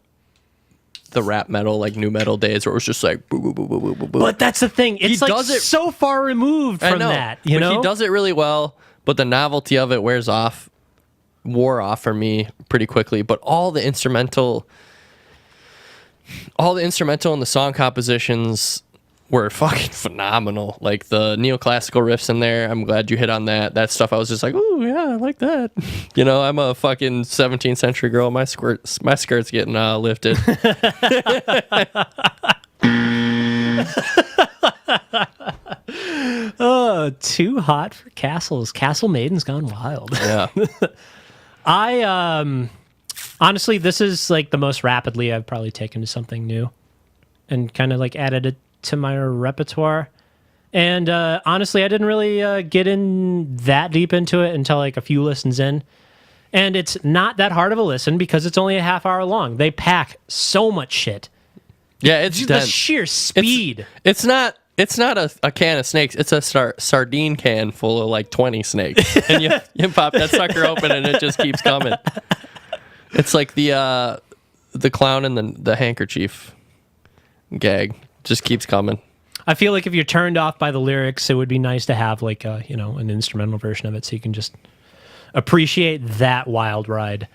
rap metal, like new metal days, where it was just like boo, boo, boo, boo, boo, boo, boo. But that's the thing. It's like so far removed from that. You know? He does it really well, but the novelty of it wore off for me pretty quickly. But all the instrumental and the song compositions were fucking phenomenal. Like the neoclassical riffs in there, I'm glad you hit on that. That stuff I was just like, oh yeah, I like that. You know, I'm a fucking 17th century girl. My skirt's getting lifted. Oh, too hot for castles. Castle Maiden's gone wild. Yeah. I honestly, this is like the most rapidly I've probably taken to something new and kind of like added it to my repertoire. And honestly, I didn't really get in that deep into it until like a few listens in. And it's not that hard of a listen because it's only a half hour long. They pack so much shit. Yeah, it's the sheer speed. It's not a can of snakes. It's a sardine can full of like 20 snakes. And you pop that sucker open and it just keeps coming. It's like the clown and the handkerchief gag. Just keeps coming. I feel like if you're turned off by the lyrics, it would be nice to have like a, an instrumental version of it so you can just appreciate that wild ride.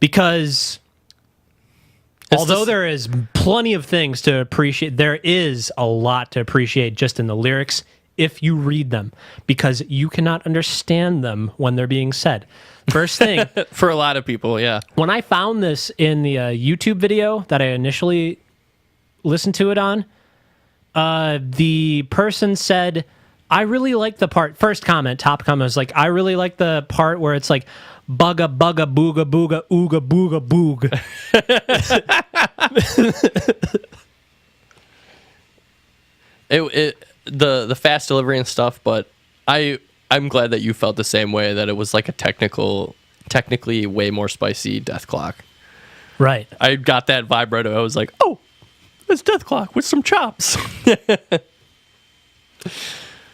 Because although there is plenty of things to appreciate, there is a lot to appreciate just in the lyrics if you read them, because you cannot understand them when they're being said. First thing, For a lot of people, yeah. when I found this in the YouTube video that I initially listened to it on, the person said, I really like the part, first comment, top comment was like, I really like the part where it's like, bugga, bugga, booga, booga, ooga, booga, boog. The fast delivery and stuff, but I'm glad that you felt the same way, that it was like a technically way more spicy Death Clock. Right. I got that vibe right away. I was like, oh, it's Death Clock with some chops.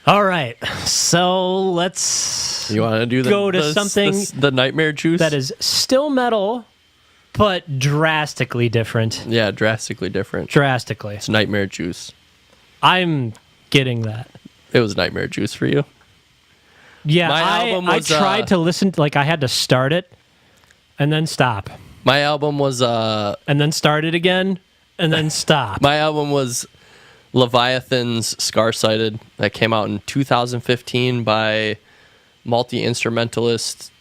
All right. So let's You want to do something the nightmare juice? that is still metal, but drastically different. Yeah, drastically different. Drastically. It's nightmare juice. I'm getting that. It was nightmare juice for you. Yeah, My album I was, tried to listen to, like, I had to start it and then stop. My album was And then start it again and then stop. my album was Leviathan's Scar-Sighted, that came out in 2015 by multi-instrumentalist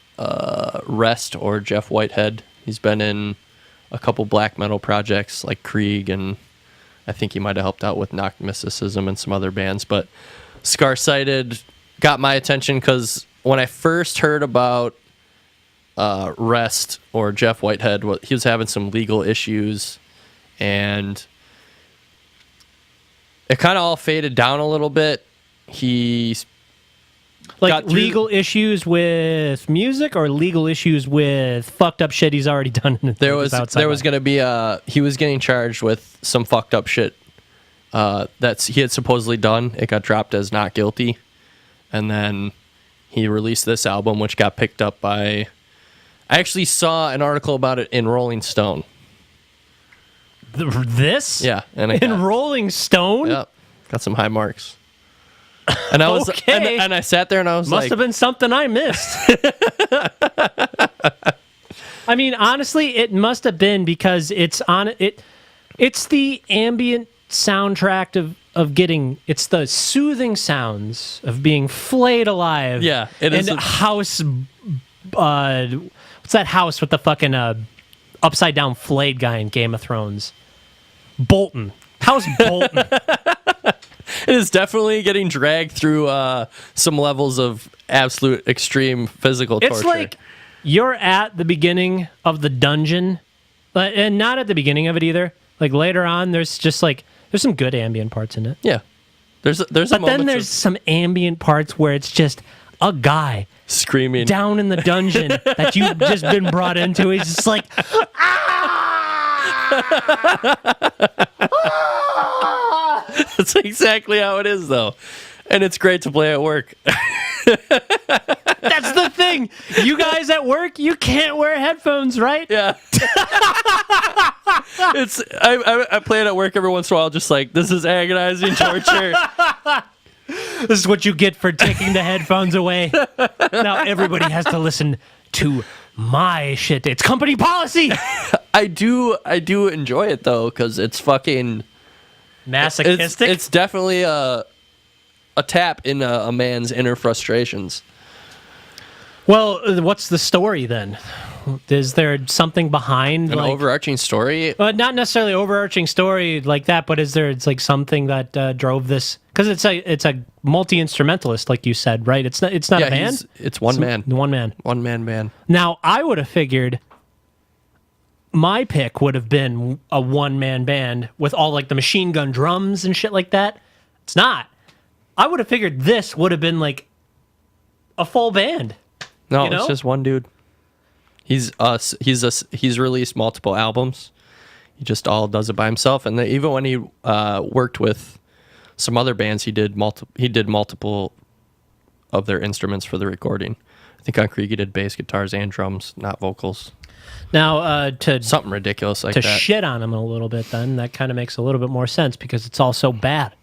Rest, or Jeff Whitehead. He's been in a couple black metal projects like Krieg, and I think he might have helped out with Knocked Mysticism and some other bands. But Scar-Sighted got my attention because when I first heard about Rest, or Jeff Whitehead, he was having some legal issues, and it kind of all faded down a little bit. He Like got through- legal issues with music or legal issues with fucked up shit he's already done. there was going to be he was getting charged with some fucked up shit that he had supposedly done. It got dropped as not guilty, and then he released this album, which got picked up by. I actually saw an article about it in Rolling Stone. This? Yeah, and in Rolling Stone? Yep, got some high marks. And I was Okay. and I sat there and I was Must like, have been something I missed. I mean, honestly, it must have been because it's on it. It's the ambient soundtrack of getting. It's the soothing sounds of being flayed alive. Yeah, it is And house. What's that house with the fucking upside down flayed guy in Game of Thrones? Bolton. House Bolton. it is definitely getting dragged through some levels of absolute extreme physical torture. It's like you're at the beginning of the dungeon, but and not at the beginning of it either. Like later on, there's some good ambient parts in it. Yeah, there's But then there's some ambient parts where it's just a guy screaming down in the dungeon that you've just been brought into. He's just like, That's exactly how it is, though, and it's great to play at work. that's the thing. You guys at work, you can't wear headphones, right? Yeah. I play it at work every once in a while, just like, this is agonizing torture. This is what you get for taking the headphones away. Now everybody has to listen to my shit. It's company policy. I do enjoy it though, because it's fucking Masochistic. It's definitely a tap in a man's inner frustrations. Well, what's the story then? Is there something behind An overarching story? not necessarily overarching story like that, but is there something that drove this? Because it's a multi-instrumentalist, like you said, right? It's not a band. It's one man band. Now I would have figured my pick would have been a one-man band with all like the machine gun drums and shit like that. It's not. I would have figured this would have been like a full band. No, You know? it's just one dude. He's released multiple albums. He just all does it by himself, and even when he worked with some other bands, he did multiple of their instruments for the recording. I think on Krieg he did bass guitars and drums, not vocals. Now to Something ridiculous like to that. shit on him a little bit, then that kind of makes a little bit more sense because it's all so bad.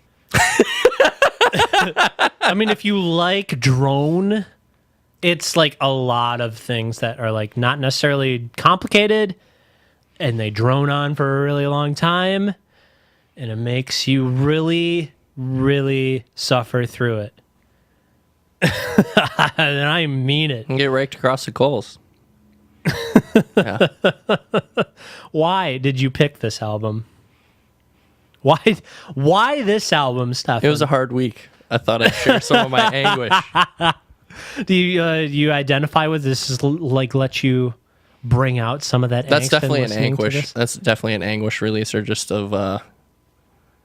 I mean, if you like drone, it's like a lot of things that are like not necessarily complicated, and they drone on for a really long time, and it makes you really, really suffer through it. And I mean it. And get raked across the coals. Yeah. Why did you pick this album? Why this album, Stefan? It was a hard week. I thought I'd share some of my anguish. Do you identify with this? Is like let you bring out some of that? That's angst in definitely an listening to anguish. this? That's definitely an anguish releaser just of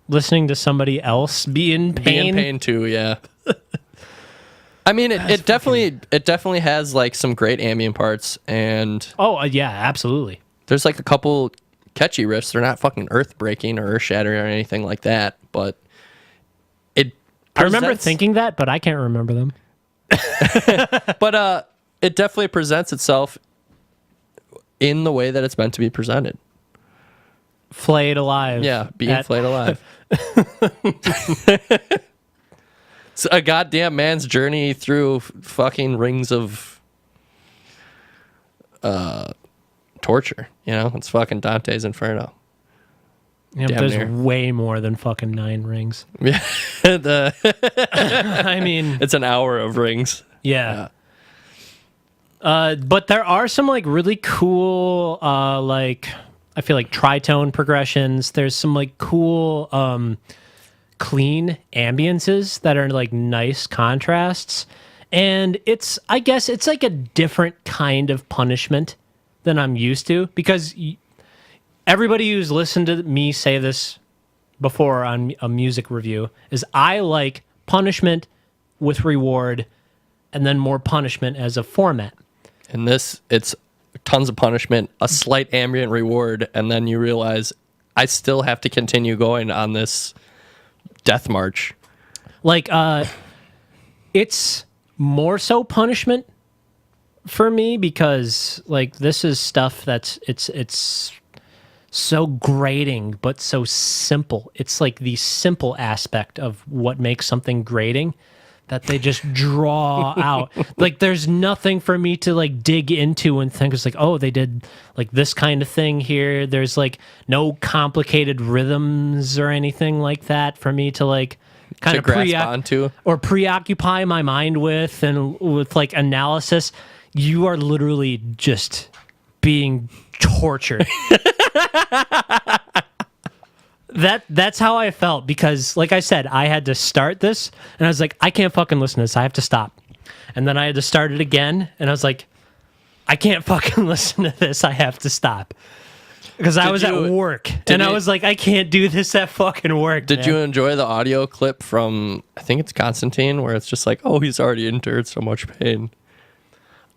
Listening to somebody else be in pain. being in pain too, yeah. I mean, it definitely has like some great ambient parts, and Oh yeah, absolutely. there's like a couple catchy riffs. They're not fucking earth breaking or earth shattering or anything like that, but it. I remember presents- thinking that, but I can't remember them. but it definitely presents itself in the way that it's meant to be presented. Flayed alive. Yeah, being flayed alive. It's a goddamn man's journey through fucking rings of torture. You know, it's fucking Dante's Inferno. Yeah, but Damn there's near. way more than fucking 9 rings. Yeah, I mean, it's an hour of rings. yeah. But there are some like really cool, like I feel like tritone progressions. There's some like cool, clean ambiances that are like nice contrasts, and I guess it's like a different kind of punishment than I'm used to, because everybody who's listened to me say this before on a music review is I like punishment with reward, and then more punishment as a format. And this, it's tons of punishment, a slight ambient reward, and then you realize I still have to continue going on this death march. Like, it's more so punishment for me, because like this is stuff that's it's so grating but so simple. It's like the simple aspect of what makes something grating that they just draw out. Like there's nothing for me to like dig into and think it's like, oh, they did like this kind of thing here. There's like no complicated rhythms or anything like that for me to like kind To of grasp onto. or preoccupy my mind with, and with like analysis. You are literally just being tortured. That's how I felt, because like I said, I had to start this and I was like, I can't fucking listen to this. I have to stop. And then I had to start it again and I was like, I can't fucking listen to this. I have to stop. Because I was at work and I was like, I can't do this at fucking work. Did you enjoy the audio clip from, I think it's Constantine, where it's just like, oh, he's already endured so much pain?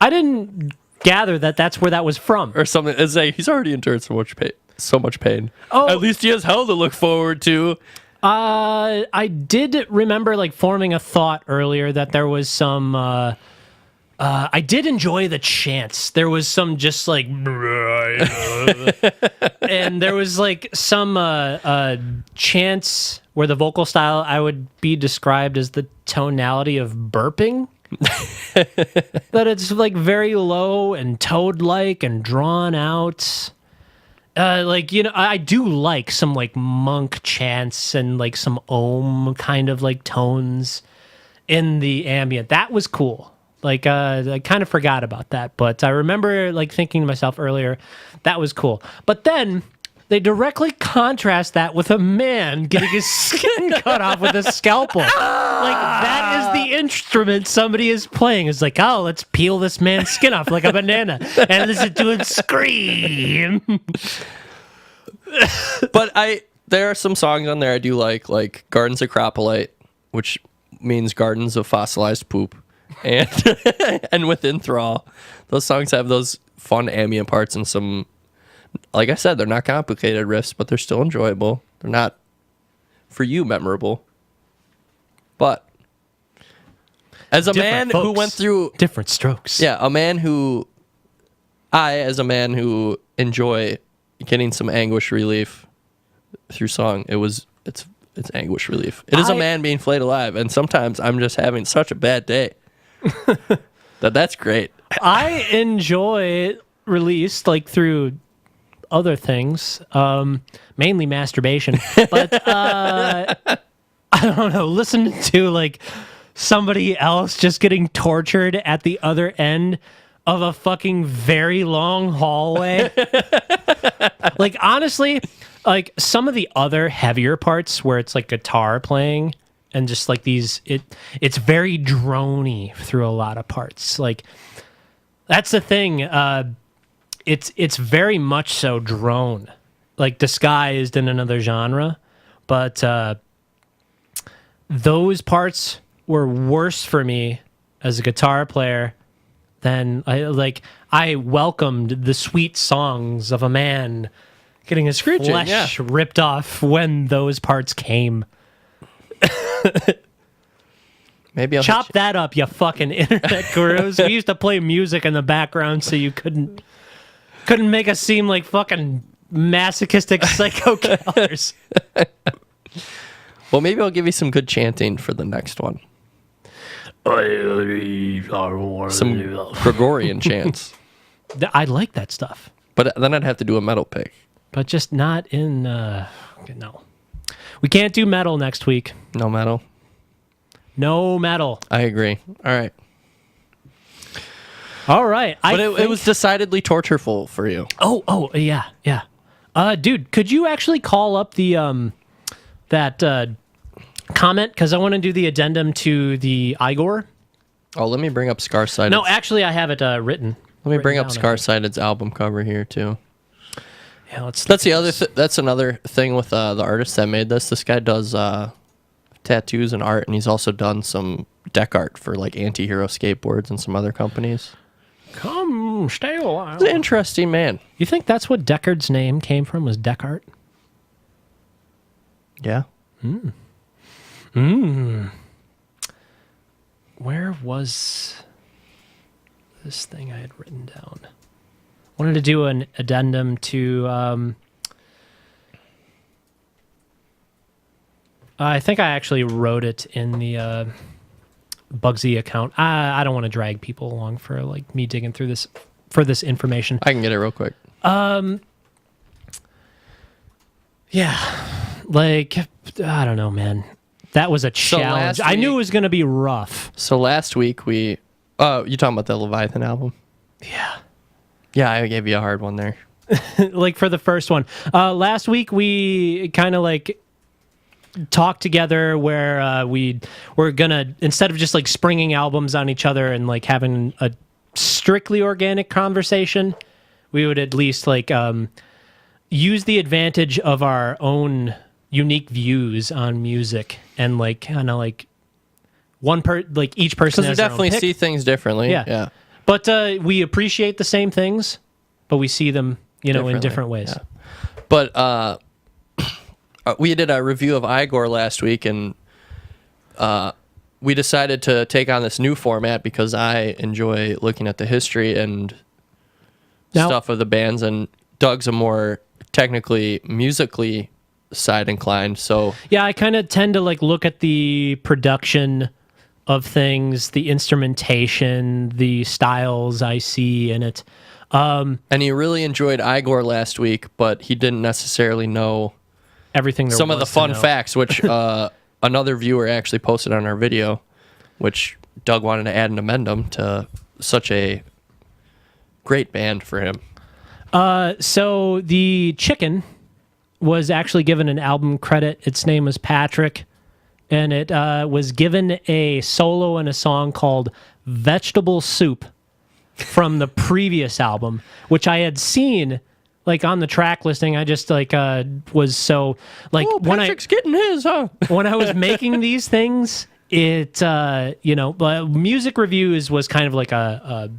I didn't gather that that's where that was from. Or something. It's like, he's already endured so much pain. So much pain. Oh. At least he has hell to look forward to. I did remember like forming a thought earlier that there was some. I did enjoy the chants. There was some just like, and there was like some chants where the vocal style I would be described as the tonality of burping. That it's like very low and toad-like and drawn out. Like, you know, I do like some like monk chants and like some Om kind of like tones in the ambient. That was cool. Like, I kind of forgot about that, but I remember like thinking to myself earlier, that was cool. But then they directly contrast that with a man getting his skin cut off with a scalpel. Like, that is the instrument somebody is playing. It's like, oh, let's peel this man's skin off like a banana and listen to him scream. But there are some songs on there I do like Gardens of Acropolite, which means gardens of fossilized poop, and and Within Thrall. Those songs have those fun ambient parts and some, like I said, they're not complicated riffs, but they're still enjoyable. They're not, for you, memorable. But as a man who went through different strokes. Yeah, as a man who enjoy getting some anguish relief through song, it's it's anguish relief. It is a man being flayed alive, and sometimes I'm just having such a bad day. That's great. I enjoy release like through other things, mainly masturbation. But I don't know. Listen to like somebody else just getting tortured at the other end of a fucking very long hallway. Like honestly, like some of the other heavier parts where it's like guitar playing and just like these, it's very droney through a lot of parts. Like that's the thing. It's very much so drone, like disguised in another genre, but those parts were worse for me as a guitar player than I welcomed the sweet songs of a man getting his flesh ripped off when those parts came. Maybe I'll chop that up, you fucking internet gurus. We used to play music in the background so you couldn't make us seem like fucking masochistic psycho killers. Well, maybe I'll give you some good chanting for the next one. Some Gregorian chants. I like that stuff. But then I'd have to do a metal pick. But just not in... no. We can't do metal next week. No metal? No metal. I agree. All right. All right. But it was decidedly tortureful for you. Oh, yeah. Dude, could you actually call up the that comment? Because I want to do the addendum to the Igor. Oh, let me bring up Scar-Sighted. No, actually, I have it written. Let me bring up Scar-Sighted's album cover here, too. Yeah, That's another thing with the artist that made this. This guy does tattoos and art, and he's also done some deck art for like anti-hero skateboards and some other companies. Come, stay a while. He's an interesting man. You think that's what Deckard's name came from, was deck art? Yeah. Where was this thing I had written down? Wanted to do an addendum to... I think I actually wrote it in the Bugsy account. I don't want to drag people along for like me digging through this for this information. I can get it real quick. Yeah, like I don't know, man. That was a challenge. I knew it was going to be rough. So last week you talking about the Leviathan album? Yeah. Yeah, I gave you a hard one there. Like for the first one. Last week we kind of like talked together where we're gonna, instead of just like springing albums on each other and like having a strictly organic conversation, we would at least like use the advantage of our own unique views on music and like kind of like each person because we definitely see things differently. Yeah. But we appreciate the same things, but we see them, in different ways. Yeah. But we did a review of Igor last week, and we decided to take on this new format because I enjoy looking at the history and stuff of the bands, and Doug's a more technically, musically side inclined. So yeah, I kind of tend to like look at the production of things, the instrumentation, the styles I see in it. And he really enjoyed Igor last week, but he didn't necessarily know everything. Some of the fun facts, which another viewer actually posted on our video, which Doug wanted to add an addendum to such a great band for him. So the Chicken was actually given an album credit. Its name was Patrick. And it was given a solo in a song called Vegetable Soup from the previous album, which I had seen like on the track listing. I just like was so like Patrick's getting his, huh? When I was making these things, it music reviews was kind of like a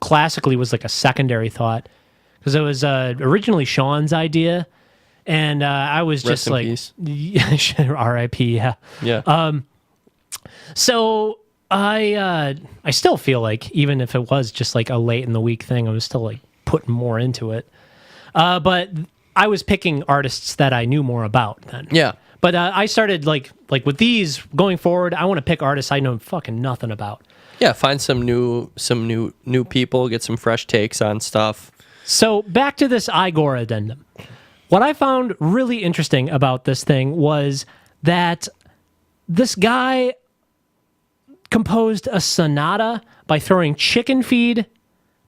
classically was like a secondary thought because it was originally Sean's idea. And I was just like, R.I.P. Yeah. Yeah. So I still feel like even if it was just like a late in the week thing, I was still like putting more into it. But I was picking artists that I knew more about then. Yeah. But I started like with these going forward. I want to pick artists I know fucking nothing about. Yeah, find some new people, get some fresh takes on stuff. So back to this Igor addendum. What I found really interesting about this thing was that this guy composed a sonata by throwing chicken feed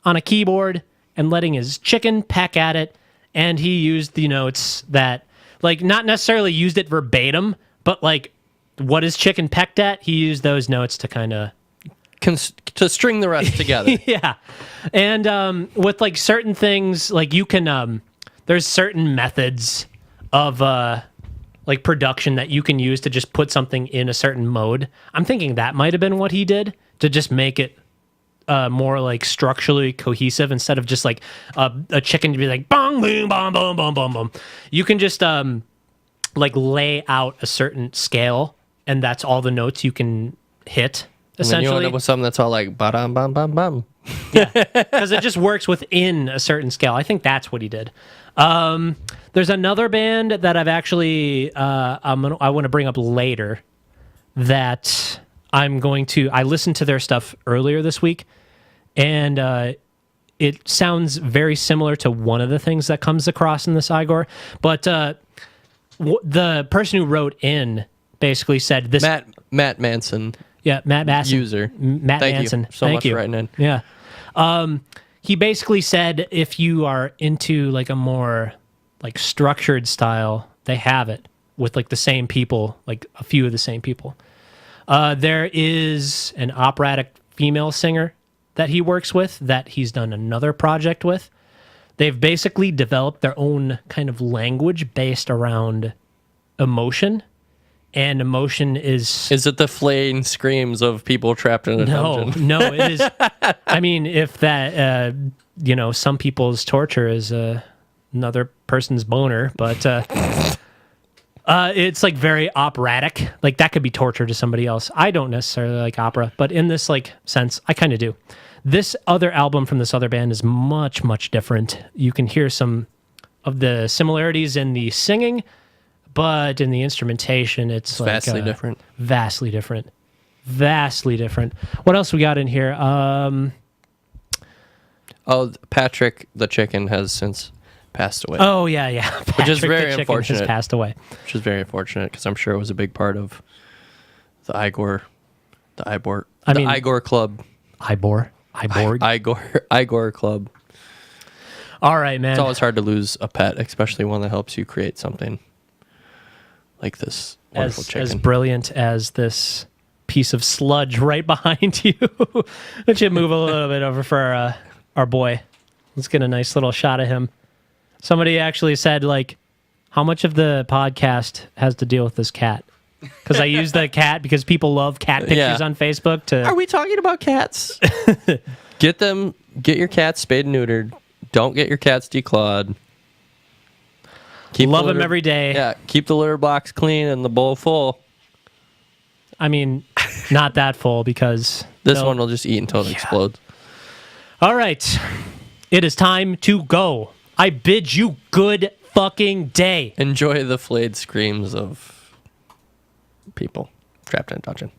on a keyboard and letting his chicken peck at it, and he used the notes that, like, not necessarily used it verbatim, but like what is chicken pecked at, he used those notes to kind of to string the rest together. yeah. And with like certain things, like you can there's certain methods of like production that you can use to just put something in a certain mode. I'm thinking that might have been what he did to just make it more like structurally cohesive instead of just like a chicken to be like bong boom bong boom boom boom boom. You can just like lay out a certain scale, and that's all the notes you can hit. And then you Essentially, end up with something that's all like ba-dum, bum, bum, bum. because it just works within a certain scale. I think that's what he did. There's another band that I've actually I want to bring up later that I listened to their stuff earlier this week, and it sounds very similar to one of the things that comes across in this Igor. But the person who wrote in basically said this. Matt Manson. Yeah, Matt Manson. User. Matt Thank Manson. you so Thank much you. for writing in. Yeah. He basically said if you are into like a more like structured style, they have it with like the same people, like a few of the same people. There is an operatic female singer that he works with that he's done another project with. They've basically developed their own kind of language based around emotion. And emotion is it the flaying screams of people trapped in a dungeon? No, it is. I mean, if that, some people's torture is another person's boner, but it's like very operatic. Like that could be torture to somebody else. I don't necessarily like opera, but in this like sense, I kind of do. This other album from this other band is much, much different. You can hear some of the similarities in the singing, but in the instrumentation, it's like vastly different. Vastly different. Vastly different. What else we got in here? Patrick the chicken has since passed away. Oh yeah. Patrick Which is very the chicken unfortunate. has passed away. Which is very unfortunate because I'm sure it was a big part of the Igor Club. Igor Club. All right, man. It's always hard to lose a pet, especially one that helps you create something like this wonderful chicken. As brilliant as this piece of sludge right behind you. Why don't you move a little bit over for our boy? Let's get a nice little shot of him. Somebody actually said, like, how much of the podcast has to deal with this cat? Because I use the cat because people love cat pictures on Facebook. Are we talking about cats? Get your cats spayed and neutered. Don't get your cats declawed. Love them every day. Yeah, keep the litter box clean and the bowl full. I mean, not that full because... This one will just eat until it explodes. All right. It is time to go. I bid you good fucking day. Enjoy the flayed screams of people trapped in a dungeon.